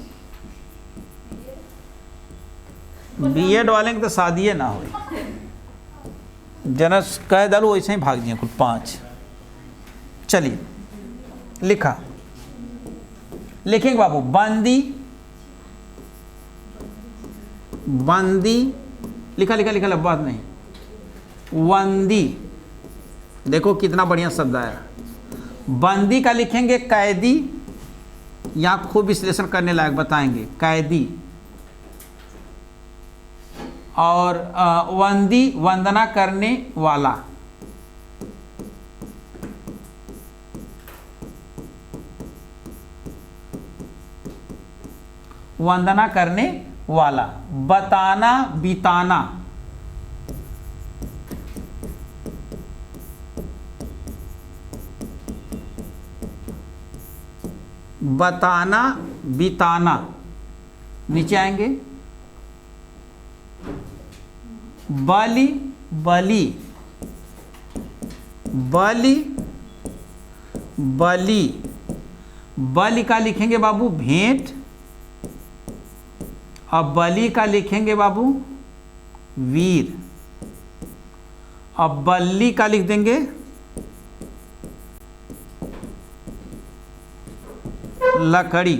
BEd वाले की तो शादी ना हो। जनस कह डालो वैसे ही भाग दिए कुल 5। चलिए लिखा, लिखेंगे बाबू बंदी, बंदी लिखा लिखा लिखा बात नहीं, वंदी। देखो कितना बढ़िया शब्द आया। बंदी का लिखेंगे कैदी, यहाँ खूब विश्लेषण करने लायक बताएंगे कैदी। और वंदी वंदना करने वाला, वंदना करने वाला। बताना बिताना, बताना बिताना। नीचे आएंगे बलि बलि, बलि बलि। बलि का लिखेंगे बाबू भेंट, और बलि का लिखेंगे बाबू वीर, और बल्ली का लिख देंगे लकड़ी।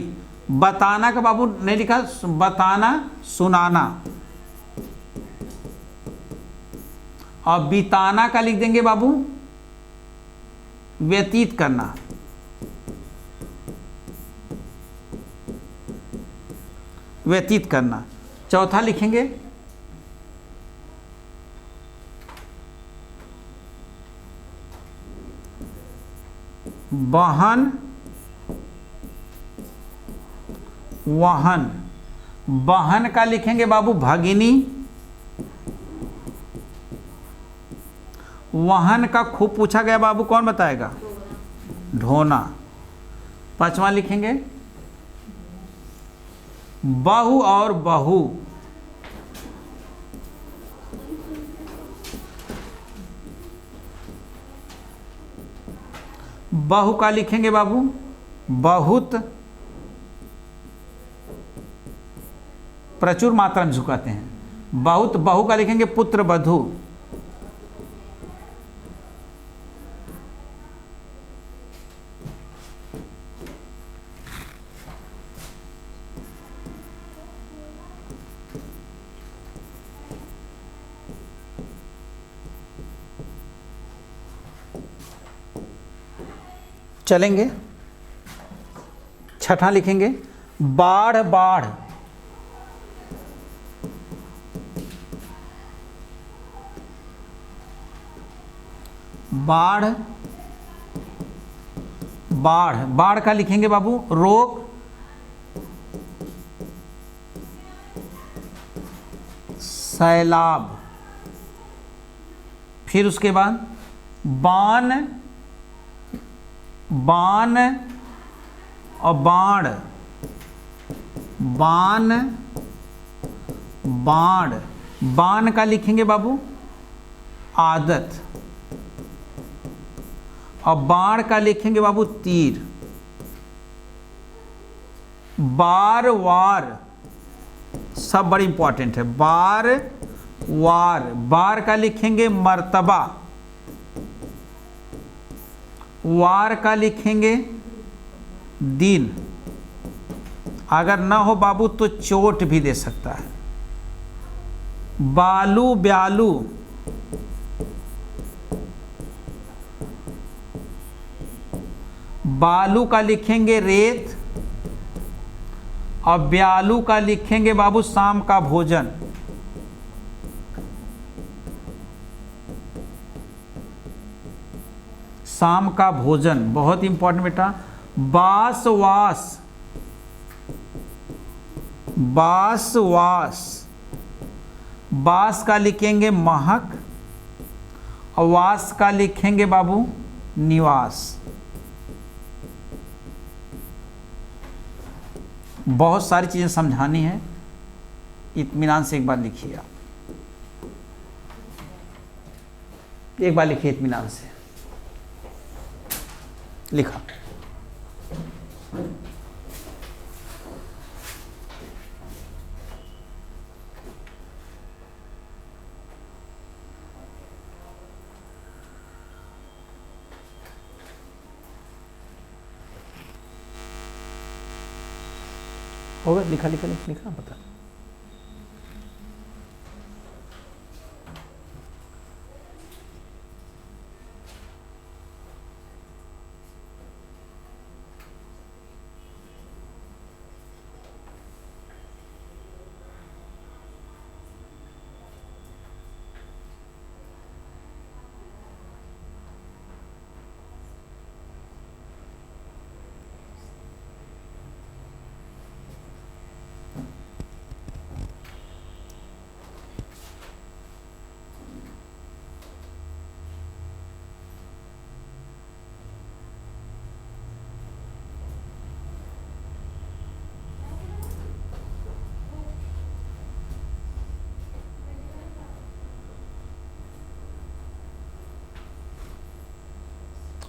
बताना का बाबू नहीं लिखा, बताना सुनाना, और बिताना का लिख देंगे बाबू व्यतीत करना। व्यतीत करना। चौथा लिखेंगे बहन, वहन। बहन का लिखेंगे बाबू भगिनी, वहन का खूब पूछा गया बाबू, कौन बताएगा? ढोना। पांचवा लिखेंगे बहु और बहू, बहु का लिखेंगे बाबू बहुत, प्रचुर मात्रा में झुकाते हैं बहुत। बहु का लिखेंगे पुत्र वधू, चलेंगे। छठा लिखेंगे बाढ़, बाढ़। बाढ़, बाढ़। बाढ़ का लिखेंगे बाबू रोग, सैलाब। फिर उसके बाद बाण, बाण और बाण, बाण, बाण। बाण का लिखेंगे बाबू आदत, और बाण का लिखेंगे बाबू तीर। बार, वार, सब बड़ी इंपॉर्टेंट है। बार, वार। बार का लिखेंगे मर्तबा, वार का लिखेंगे दिन। अगर ना हो बाबू तो चोट भी दे सकता है। बालू, ब्यालू। बालू का लिखेंगे रेत, और ब्यालू का लिखेंगे बाबू शाम का भोजन। शाम का भोजन बहुत इंपॉर्टेंट बेटा। बास, वास, बास, वास। बास का लिखेंगे महक, और वास का लिखेंगे बाबू निवास। बहुत सारी चीजें समझानी है, इत्मीनान से एक बार लिखिए आप, एक बार लिखिए इत्मीनान से। लिखा। हो गया? लिखा लिखा लिखा लिखा पता।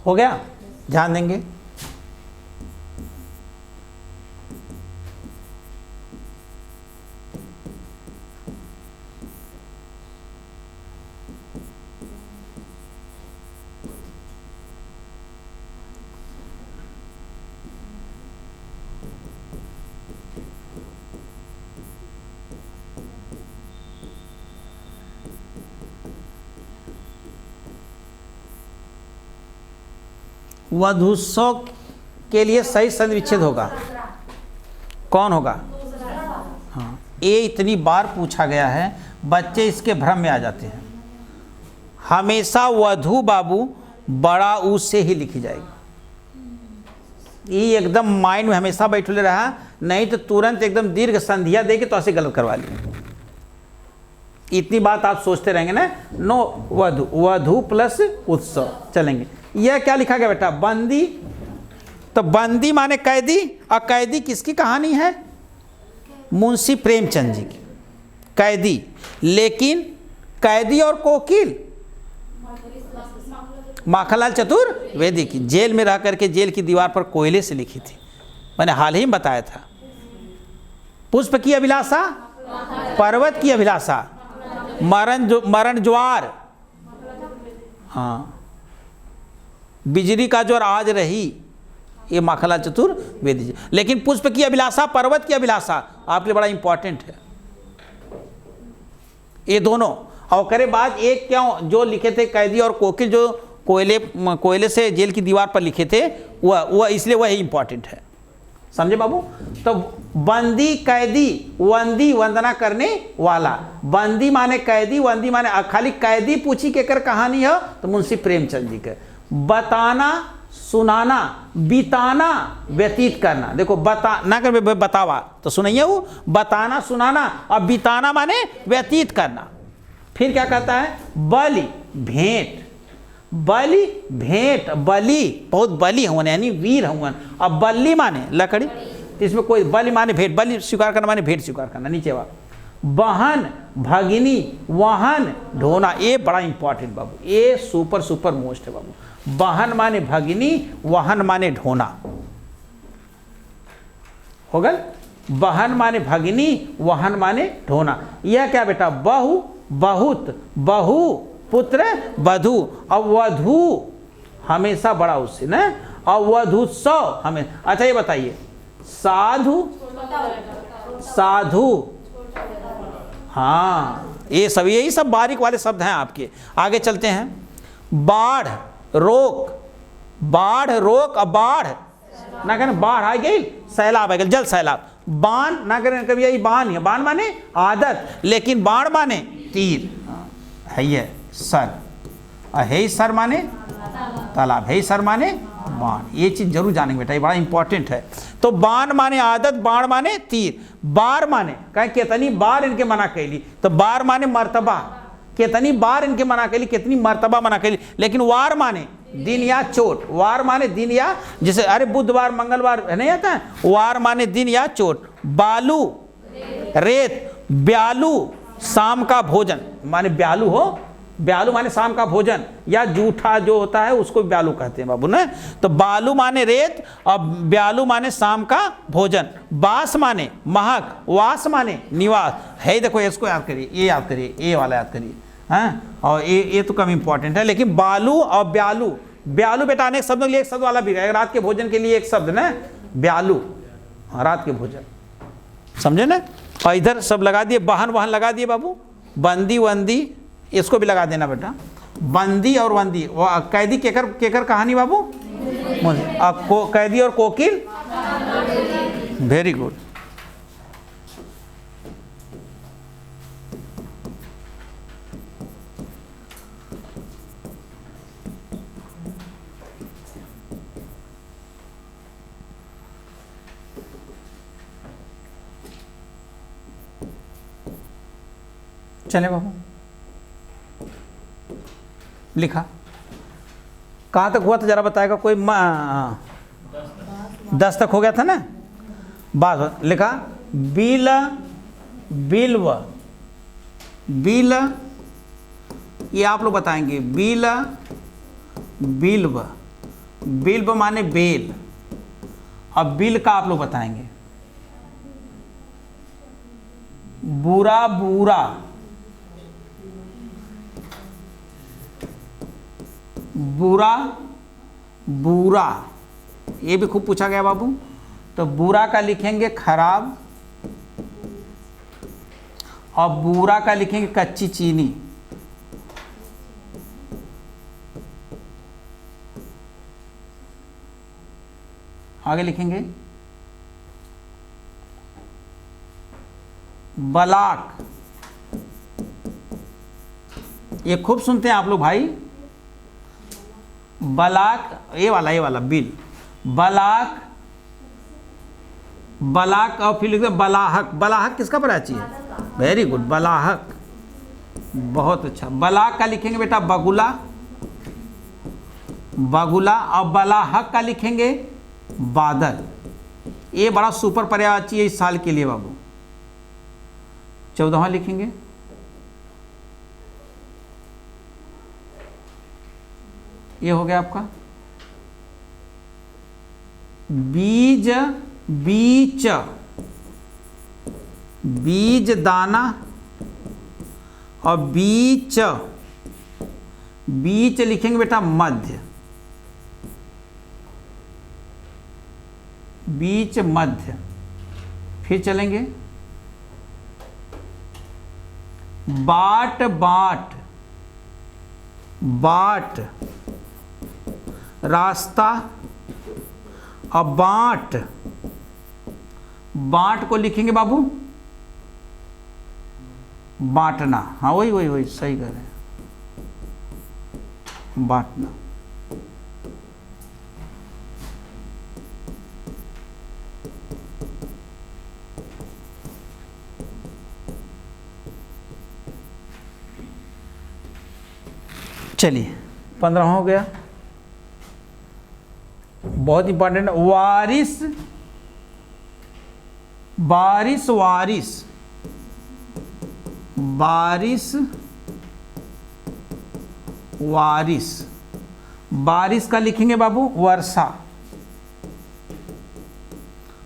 हो गया? ध्यान देंगे। वधूसव के लिए सही संधि विच्छेद होगा, कौन होगा? हाँ, ये इतनी बार पूछा गया है, बच्चे इसके भ्रम में आ जाते हैं। हमेशा वधू बाबू बड़ा ऊ से ही लिखी जाएगी। ये एकदम माइंड में हमेशा बैठले रहा, नहीं तो तुरंत एकदम दीर्घ संधिया दे के तो ऐसे गलत करवा लिए। इतनी बात आप सोचते रहेंगे ना। नो वधु, वधु प्लस उत्सव चलेंगे। यह क्या लिखा गया बेटा? बंदी। तो बंदी माने कैदी, और कैदी किसकी कहानी है? मुंशी प्रेमचंद जी की कैदी। लेकिन कैदी और कोकिल माखनलाल चतुर्वेदी की, जेल में रह करके जेल की दीवार पर कोयले से लिखी थी। मैंने हाल ही में बताया था। पुष्प की अभिलाषा, पर्वत की अभिलाषा, मरण ज्वार, हाँ, बिजली का ज्वार आज रही, ये माखनलाल चतुर्वेदी जी। लेकिन पुष्प की अभिलाषा, पर्वत की अभिलाषा आपके लिए बड़ा इंपॉर्टेंट है ये दोनों। और करे बाद एक क्यों जो लिखे थे कैदी और कोकिल, जो कोयले से जेल की दीवार पर लिखे थे, वह इसलिए वह इंपॉर्टेंट है। समझे बाबू? तो बंदी, कैदी, वंदी वंदना करने वाला। बंदी माने कैदी, वंदी माने खाली कैदी पूछी केकर कहानी है तो मुंशी प्रेमचंद जी के। बताना, सुनाना, बिताना, व्यतीत करना। देखो बता ना कर बतावा तो सुनाइए, वो बताना सुनाना, और बिताना माने व्यतीत करना। फिर क्या कहता है? बलि, भेंट। बलि, भेंट, बलि बहुत बलि हुआ यानी वीर हुआ। अब बल्ली माने लकड़ी, इसमें कोई बलि माने भेंट, बलि स्वीकार करना माने भेंट स्वीकार करना। नीचे वाला बहन, भगिनी, वाहन, ढोना। ये बड़ा इंपॉर्टेंट बाबू, ये सुपर मोस्ट है बाबू। बहन माने भगिनी, वाहन माने ढोना। हो गल? बहन माने भगिनी, वाहन माने ढोना। यह क्या बेटा? बहु, बहुत, बहु, पुत्र, वधु। अब वधु हमेशा बड़ा उससे ना, और वधुत्सव हमें। अच्छा ये बताइए, साधु, साधु, हाँ, ये सब यही सब बारीक वाले शब्द हैं आपके। आगे चलते हैं। बाढ़, रोक, बाढ़, रोक, अब बाढ़ ना कहना बाढ़ आ गई, सैलाब आ गया, जल सैलाब। बाण ना करें कभी, यही बाण है। बाण माने आदत, लेकिन बाण माने तीर है। ये सर, है सर माने तालाब, है सर माने बाण। ये चीज जरूर जानेंगे बेटा, ये बड़ा इंपॉर्टेंट है। तो बाण माने आदत, बाण माने तीर। बार माने कहें कितनी बार इनके मना कैली, तो बार माने मर्तबा, कितनी बार इनके मना कैली, कितनी मर्तबा मना कैली। लेकिन वार माने दिन या चोट। वार माने दिन या, जैसे अरे बुधवार मंगलवार नहीं आता है, वार माने दिन या चोट। बालू, रेत। ब्यालू, शाम का भोजन माने ब्यालू हो, ब्यालू माने शाम का भोजन, या जूठा जो होता है उसको ब्यालू कहते हैं बाबू ना। तो बालू माने रेत, और ब्यालू माने शाम का भोजन। बास माने महक, वास माने निवास है। देखो इसको याद करिए, ये याद करिए, ये वाला याद करिए, हाँ। और ये तो कम इंपॉर्टेंट है। लेकिन बालू और ब्यालू, ब्यालू बेटा अनेक शब्दों के लिए एक शब्द वाला भी है। रात के भोजन के लिए एक शब्द ना ब्यालू, हाँ, रात के भोजन, समझे ना। और इधर सब लगा दिए, वाहन वाहन लगा दिए बाबू। बंदी, वंदी, इसको भी लगा देना बेटा। बंदी और वंदी, वो कैदी केकर केकर कहानी बाबू? कैदी और कोकिल, वेरी गुड। चले बाबू, लिखा कहाँ तक हुआ था जरा बताएगा कोई? 10 तक हो गया था ना। बात लिखा बिल, बिल्व, बिल, ये आप लोग बताएंगे। बिल, बिल्व, बिल्व माने बेल, अब बिल का आप लोग बताएंगे। बुरा, बूरा, बुरा, बूरा, ये भी खूब पूछा गया बाबू। तो बुरा का लिखेंगे खराब, और बूरा का लिखेंगे कच्ची चीनी। आगे लिखेंगे बलाक, ये खूब सुनते हैं आप लोग भाई। बलाक, ये वाला बिल, बलाक, बलाक, और फिर लिख दो बलाहक। बलाहक किसका पराची है? वेरी गुड, बलाहक, बहुत अच्छा। बलाक का लिखेंगे बेटा बगुला, बगुला, और बलाहक का लिखेंगे बादल। ये बड़ा सुपर पर्यायवाची है इस साल के लिए बाबू। 14वां लिखेंगे ये हो गया आपका बीज, बीच, बीज दाना, और बीच, बीच लिखेंगे बेटा मध्य, बीच मध्य। फिर चलेंगे बाट, बाट, बाट रास्ता, और बाट, बाट को लिखेंगे बाबू बांटना। हाँ वही वही वही सही कह रहे हैं, बांटना। चलिए 15 हो गया, बहुत इंपॉर्टेंट। वारिस, बारिश, वारिस, बारिश, वारिस। बारिश का लिखेंगे बाबू वर्षा,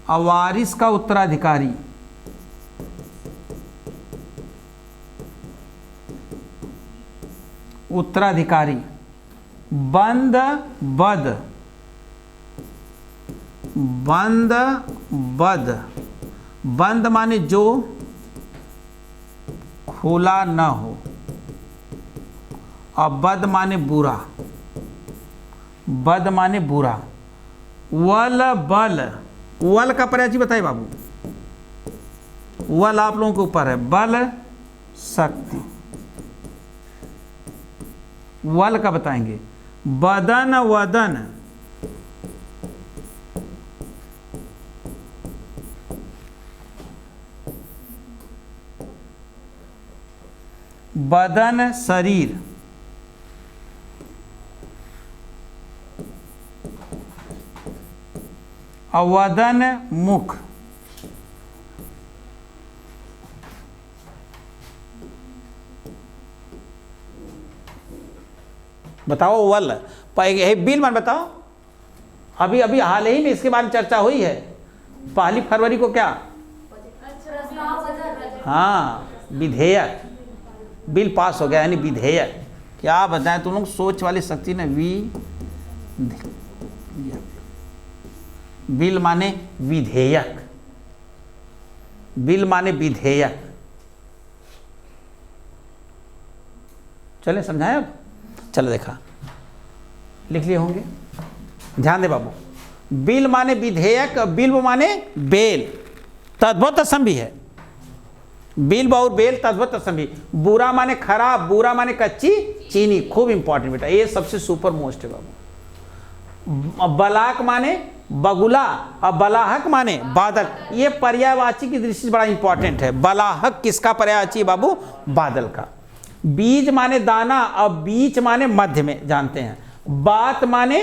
और वारिस का उत्तराधिकारी। उत्तराधिकारी। बंद, बद, बंद, बद। बंद माने जो खुला न हो, और बद माने बुरा, बद माने बुरा। वल, बल, वल का पर्यायवाची बताइए बाबू। वल आप लोगों के ऊपर है, बल शक्ति। वल का बताएंगे बदन, वदन, बदन शरीर, और वदन मुख। बताओ वल, बिल मान बताओ। अभी अभी हाल ही में इसके बारे में चर्चा हुई है। 1 फरवरी को क्या? हाँ विधेयक, बिल पास हो गया, यानी विधेयक। क्या बताएं तुम लोग, सोच वाली शक्ति ने। बिल माने विधेयक, बिल माने विधेयक। चले समझाए अब? चलो देखा, लिख लिए होंगे, ध्यान दे बाबू। बिल माने विधेयक, बिल माने बेल, तद्भुत असंभि है। बिल और बेल तद्भुत असंभि। बुरा माने खराब, बुरा माने कच्ची चीनी। खूब इंपॉर्टेंट बेटा, ये सबसे सुपर मोस्ट है बाबू। बलाक माने बगुला, और बलाहक माने बादल। ये पर्यायवाची की दृष्टि से बड़ा इंपॉर्टेंट है। बलाहक किसका पर्यायवाची है बाबू? बादल का। बीज माने दाना, और बीच माने मध्य में जानते हैं। बात माने,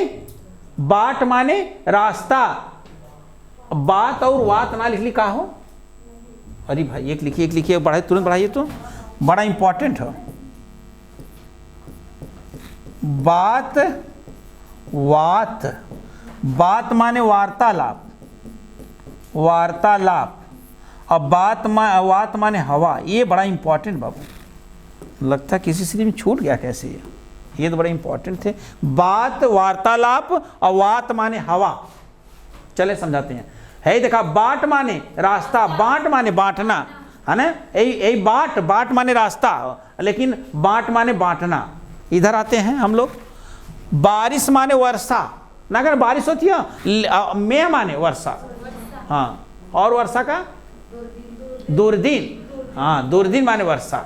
बाट माने रास्ता। बात और वात ना लिख लिखा हो। अरे भाई एक लिखिए, एक लिखिए, बढ़ाइए, तुरंत बढ़ाइए, तो बड़ा इंपॉर्टेंट है। बात, वात। बात माने वार्तालाप, वार्तालाप, और वात माने हवा। ये बड़ा इंपॉर्टेंट बाबू, लगता है किसी स्थिति में छूट गया कैसे ये तो बड़े इंपॉर्टेंट थे। बात, वार्तालाप, और वात माने हवा। चले समझाते हैं। है देखा, बाट माने रास्ता, बाट माने बांटना, है ना। यही बाट, बाट माने रास्ता, लेकिन बाट माने बांटना। इधर आते हैं हम लोग। बारिश माने वर्षा, ना अगर बारिश होती है। मे माने वर्षा, हाँ, और वर्षा का दुर्दिन। हाँ दुर्दिन माने वर्षा,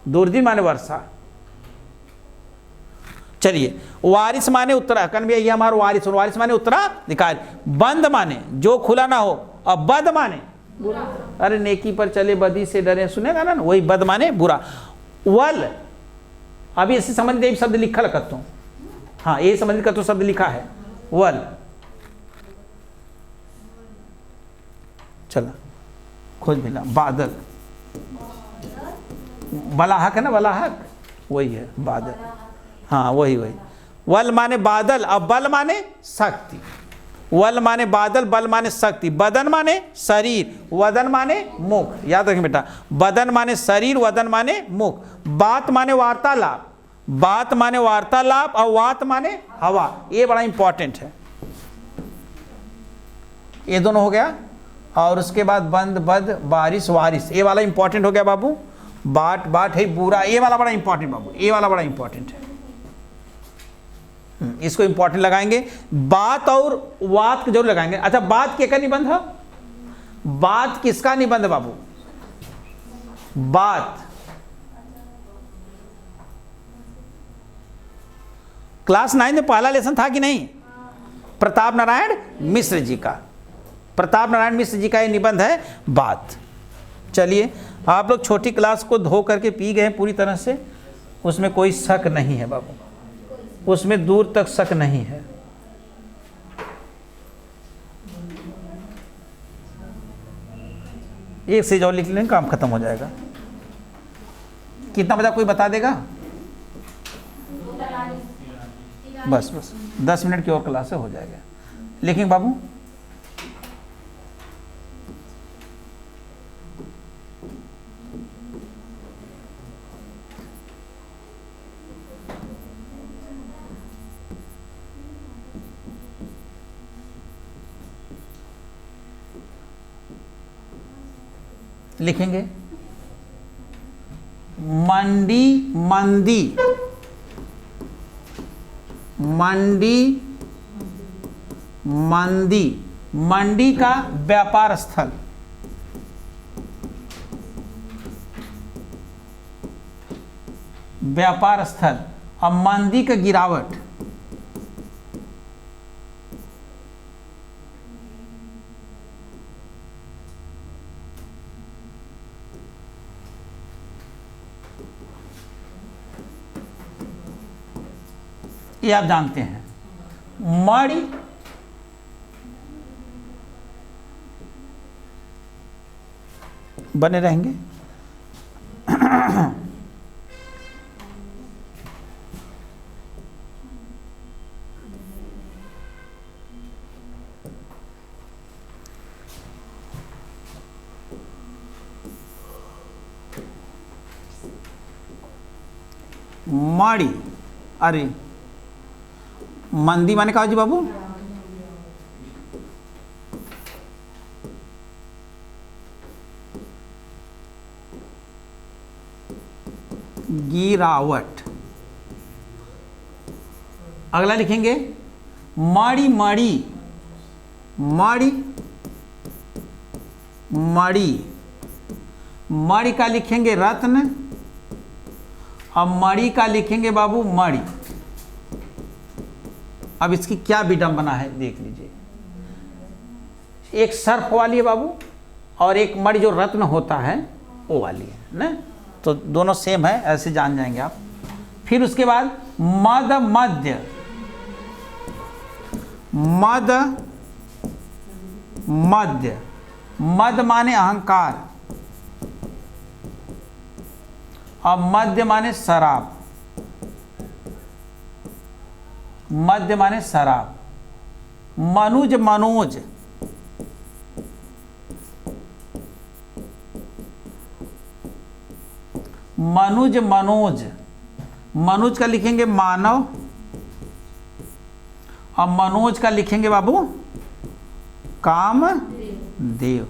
दुर्दिन माने वर्षा। चलिए, वारिस माने उत्तराखंड में, ये हमारा वारिस, और वारिस माने उत्तराधिकारी। बंद माने जो खुला ना हो, और बद माने अरे नेकी पर चले बदी से डरे, सुनेगा ना, वही बद माने बुरा। वल, अभी ऐसे संबंधित शब्द लिखा करता हूँ, हाँ ये संबंधित का तो शब्द लिखा है वल। चला खोज मिला, बादल, बलाहक है ना, बलाहक वही है बादल, हाँ वही वही। वल माने बादल, अब बल माने शक्ति। वल माने बादल, बल माने शक्ति। बदन माने शरीर, वदन माने मुख, याद रखें बेटा, बदन माने शरीर, वदन माने मुख। बात माने वार्तालाप, बात माने वार्तालाप, और वात माने हवा, ये बड़ा इंपॉर्टेंट है। ये दोनों हो गया, और उसके बाद बंद, बद, बारिश, वारिस, ये वाला इंपॉर्टेंट हो गया बाबू। बाट, बाट है बुरा, ये वाला बड़ा इंपॉर्टेंट बाबू, ये वाला बड़ा इंपॉर्टेंट है, इसको इंपॉर्टेंट लगाएंगे। बात और वात जरूर लगाएंगे। अच्छा, बात के का निबंध है? बात किसका निबंध बाबू? बात क्लास 9 में पहला लेसन था कि नहीं? प्रताप नारायण मिश्र जी का, प्रताप नारायण मिश्र जी का ये निबंध है बात। चलिए, आप लोग छोटी क्लास को धो करके पी गए पूरी तरह से, उसमें कोई शक नहीं है बाबू, उसमें दूर तक शक नहीं है। एक से जो लिख लेंगे काम खत्म हो जाएगा। कितना बजा कोई बता देगा? बस बस 10 मिनट की और क्लास से हो जाएगा। लिखेंगे बाबू, लिखेंगे मंडी, मंदी, मंडी, मंदी, मंडी का व्यापार स्थल, व्यापार स्थल, और मंदी का गिरावट, ये आप जानते हैं। मणि, बने रहेंगे। मणि, अरे मंदी माने कहा जी बाबू? गिरावट। अगला लिखेंगे मणि, मणि, मणि, मणि, मणि का लिखेंगे रत्न, और मणि का लिखेंगे बाबू मणि। अब इसकी क्या विडंबना है देख लीजिए, एक सर्फ वाली है बाबू, और एक मणि जो रत्न होता है वो वाली है ना, तो दोनों सेम है, ऐसे जान जाएंगे आप। फिर उसके बाद मद, मध्य, मद, मध्य, मद माने अहंकार, और मध्य माने शराब, मध्य माने शराब। मनुज, मनोज, मनुज, मनोज, मनुज का लिखेंगे मानव, और मनोज का लिखेंगे बाबू काम देव।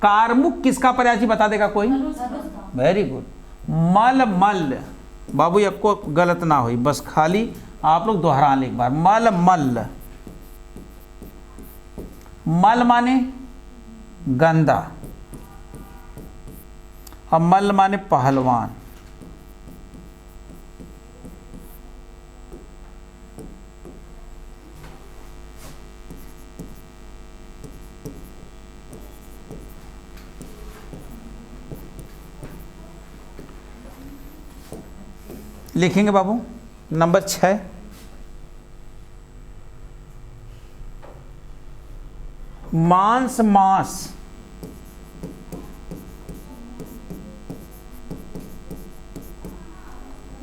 कारमुक किसका पर्यायवाची बता देगा कोई? Very good. मल, मल्ल, बाबू ये को गलत ना हो, बस खाली आप लोग दोहरा लें एक बार। मल, मल्ल, मल माने गंदा, और मल्ल माने पहलवान। लिखेंगे बाबू नंबर 6, मांस मांस,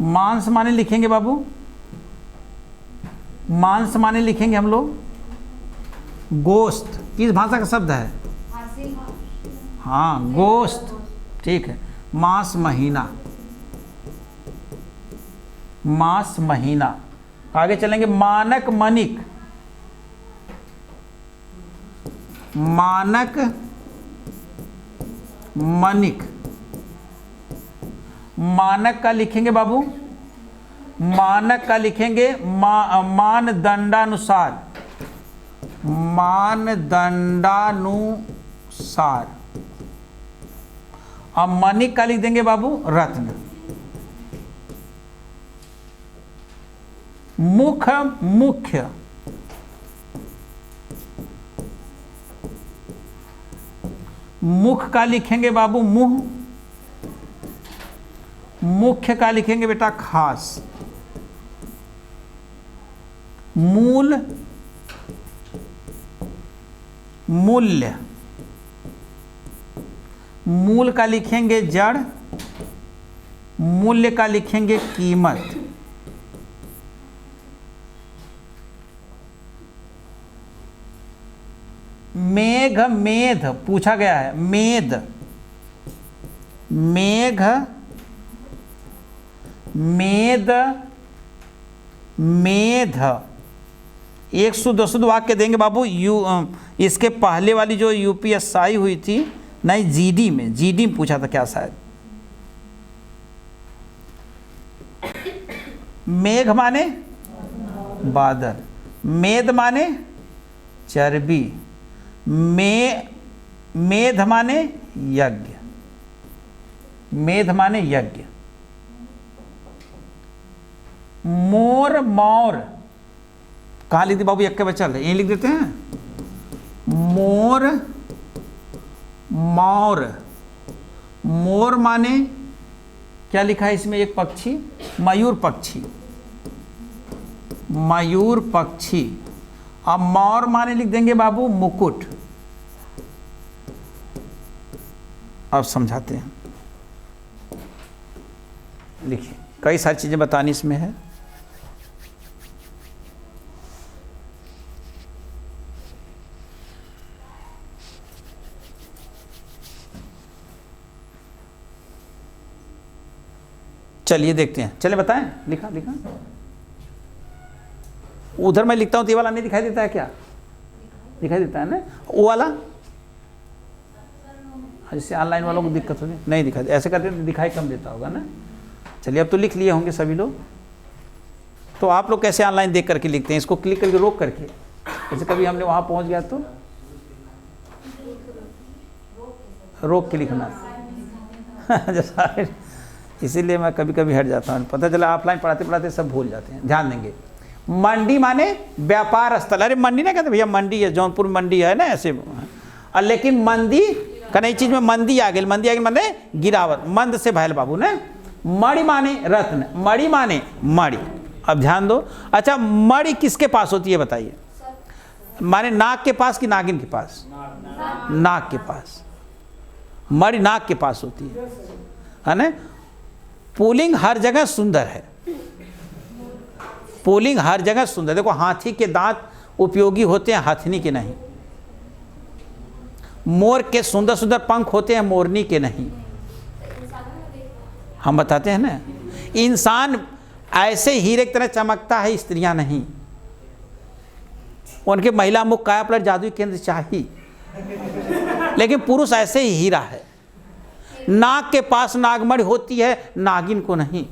मांस माने लिखेंगे बाबू, मांस माने लिखेंगे हम लोग गोश्त। किस भाषा का शब्द है? हाँ गोश्त, ठीक है। मास महीना, मास महीना। आगे चलेंगे मानक मनिक, मानक मनिक। मानक का लिखेंगे बाबू, मानक का लिखेंगे मानदंडानुसार, मानदंडानुसार। अब मनिक का लिख देंगे बाबू रत्न। मुख मुख्य, मुख का लिखेंगे बाबू मुंह, मुख्य का लिखेंगे बेटा खास। मूल मूल्य, मूल का लिखेंगे जड़, मूल्य का लिखेंगे कीमत। मेघ मेध पूछा गया है, मेध, मेघ मेद मेध। एक शुद्ध अशुद्ध वाक्य देंगे बाबू। इसके पहले वाली जो यूपीएसआई हुई थी, नहीं जीडी में, जीडी में पूछा था क्या शायद। मेघ माने बादल, मेद माने चर्बी, मेध माने यज्ञ, मेध माने यज्ञ। मोर मौर, कहाँ लिख दी बाबू? यज्ञ बचल है, यहीं लिख देते हैं। मोर मौर, मोर माने क्या लिखा है इसमें? एक पक्षी, मयूर पक्षी, मयूर पक्षी। अब मौर माने लिख देंगे बाबू मुकुट। अब समझाते हैं, लिखिए, कई सारी चीजें बतानी इसमें है। चलिए देखते हैं, चले बताएं। लिखा लिखा उधर मैं लिखता हूं तो ये वाला नहीं दिखाई देता है क्या? दिखाई देता है ना वो वाला? जैसे ऑनलाइन वालों को दिक्कत होगी, नहीं दिखाई, ऐसे करते तो दिखाई कम देता होगा ना। चलिए अब तो लिख लिए होंगे सभी लोग। तो आप लोग कैसे ऑनलाइन देख करके लिखते हैं? इसको क्लिक करके रोक करके, जैसे कभी हमने वहां पहुंच गया तो रोक के लिखना। इसीलिए मैं कभी कभी हट जाता हूँ, पता चला ऑफलाइन पढ़ाते पढ़ाते सब भूल जाते हैं। ध्यान देंगे। मंडी माने व्यापार स्थल। अरे मंडी ना कहते भैया, मंडी है, जौनपुर मंडी है ना ऐसे। लेकिन मंदी का नई चीज में मंदी आ गई, मंदी आ गई माने गिरावट, मंद से भैल बाबू ने। मणि माने रत्न, मणि माने मणि। अब ध्यान दो। अच्छा मणि किसके पास होती है बताइए? माने नाक के पास कि नागिन के पास? नाक के पास। मणि नाक के पास होती है ना। पुल्लिंग हर जगह सुंदर है, पुल्लिंग हर जगह सुंदर। देखो हाथी के दांत उपयोगी होते हैं, हथनी के नहीं। मोर के सुंदर सुंदर पंख होते हैं, मोरनी के नहीं। हम बताते हैं ना, इंसान ऐसे हीरे की तरह चमकता है, स्त्रियां नहीं। उनके महिला मुख काया पलट जादुई केंद्र चाहिए, लेकिन पुरुष ऐसे ही हीरा है। नाक के पास नागमणि होती है, नागिन को नहीं,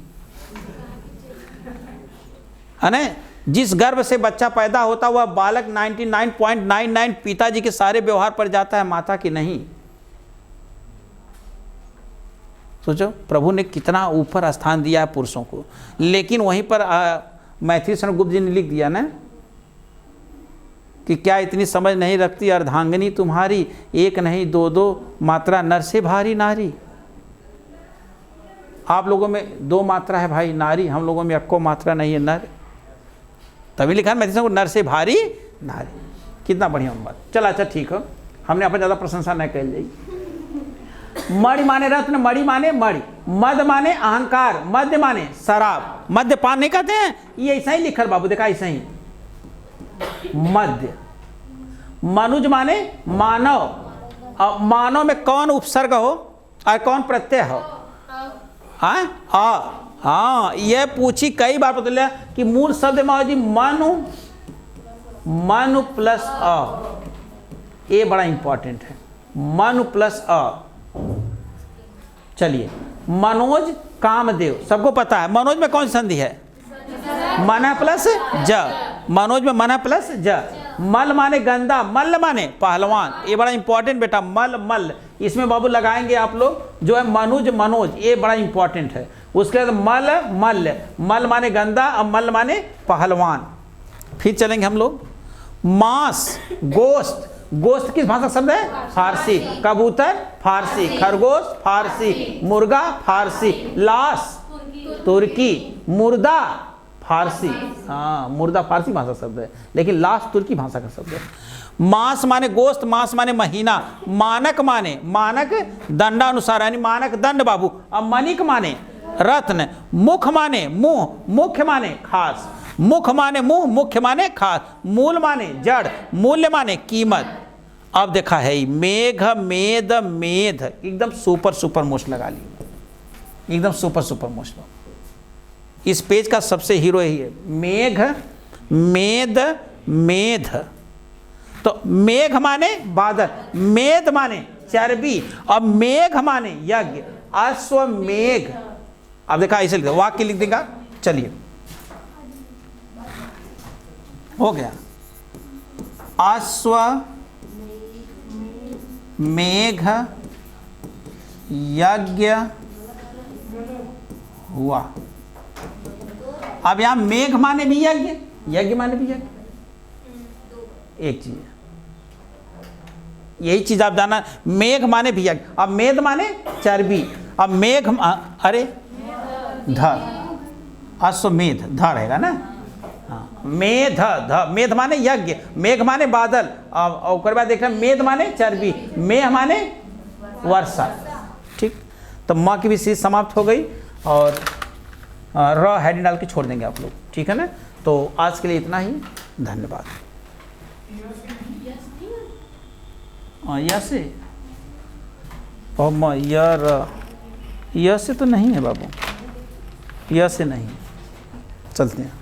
है ना। जिस गर्भ से बच्चा पैदा होता हुआ बालक 99.99 पिताजी के सारे व्यवहार पर जाता है, माता की नहीं। सोचो प्रभु ने कितना ऊपर स्थान दिया है पुरुषों को। लेकिन वहीं पर मैथिली शरण गुप्त जी ने लिख दिया ना कि क्या इतनी समझ नहीं रखती अर्धांगिनी तुम्हारी, एक नहीं दो दो मात्रा नर से भारी नारी। आप लोगों में 2 मात्रा है भाई नारी, हम लोगों में एको मात्रा नहीं है नर, तभी लिखा है मैथिली को नर से भारी नारी। कितना बढ़िया बात। चल अच्छा ठीक है, हमने अपन ज़्यादा प्रशंसा नहीं कर ली। मणि माने रत्न, मणि माने मणि, मद माने अहंकार, मद्य माने शराब, मद्यपान नहीं कहते हैं, ये ऐसा ही लिखल बाबू, देखा ऐसा ही मध्य। मनुज माने मानव, अब मानव में कौन उपसर्ग हो और कौन प्रत्यय हो? हाँ, ये पूछी कई बार पता चला कि मूल शब्द में जी मनु, मनु प्लस अ, ये बड़ा इंपॉर्टेंट है, मनु प्लस अ। चलिए, मनोज कामदेव, सबको पता है मनोज में कौन सी संधि है? मन प्लस ज, मनोज में मन प्लस ज। मल माने गंदा, मल्ल माने पहलवान, ये बड़ा इंपॉर्टेंट बेटा, मल मल्ल, इसमें बाबू लगाएंगे आप लोग जो है मनुज मनोज, ये बड़ा इंपॉर्टेंट है। उसके बाद मल मल्ल, मल माने गंदा और मल्ल माने पहलवान। फिर चलेंगे हम लोग, मांस, गोश्त, गोश्त किस भाषा शब्द है? फारसी। कबूतर फारसी, खरगोश फारसी, मुर्गा फारसी, लाश तुर्की, मुर्दा फारसी, हाँ मुर्दा फारसी भाषा शब्द है, लेकिन लाश तुर्की भाषा का शब्द है। मांस माने गोश्त, मांस माने महीना, मानक माने मानक दंडानुसार यानी मानक दंड बाबू। अब मणिक माने रत्न, मुख माने मुंह, मुख्य माने खास, मुख माने मुंह, मुख्य माने खास, मूल माने जड़, मूल्य माने कीमत। अब देखा है मेघ मेद मेध, एकदम सुपर सुपर मोस्ट लगा ली, एकदम सुपर सुपर मोस्ट। इस पेज का सबसे हीरो यही है, मेघ मेद मेध। तो मेघ माने बादल, मेद माने चर्बी, और मेघ माने यज्ञ, अश्वमेघ। अब देखा ऐसे लिख, वाक्य लिख देगा। चलिए हो गया, अश्वमेघ यज्ञ हुआ। अब यहां मेघ माने भी यज्ञ, यज्ञ माने भी यज्ञ, एक चीज है, यही चीज आप जानना। मेघ माने भी यज्ञ, अब मेद माने चर्बी, अब मेघ अरे ध, अश्वमेध ध रहेगा ना, हाँ मेध ध, मेध माने यज्ञ, मेघ माने बादल, और बाद देख रहे मेद माने चर्बी, मेह माने वर्षा। ठीक, तो माँ की भी चीज समाप्त हो गई और र हेडिंग डाल के छोड़ देंगे आप लोग, ठीक है ना। तो आज के लिए इतना ही, धन्यवाद। यसे य से तो नहीं है बाबू, य से नहीं, चलते हैं।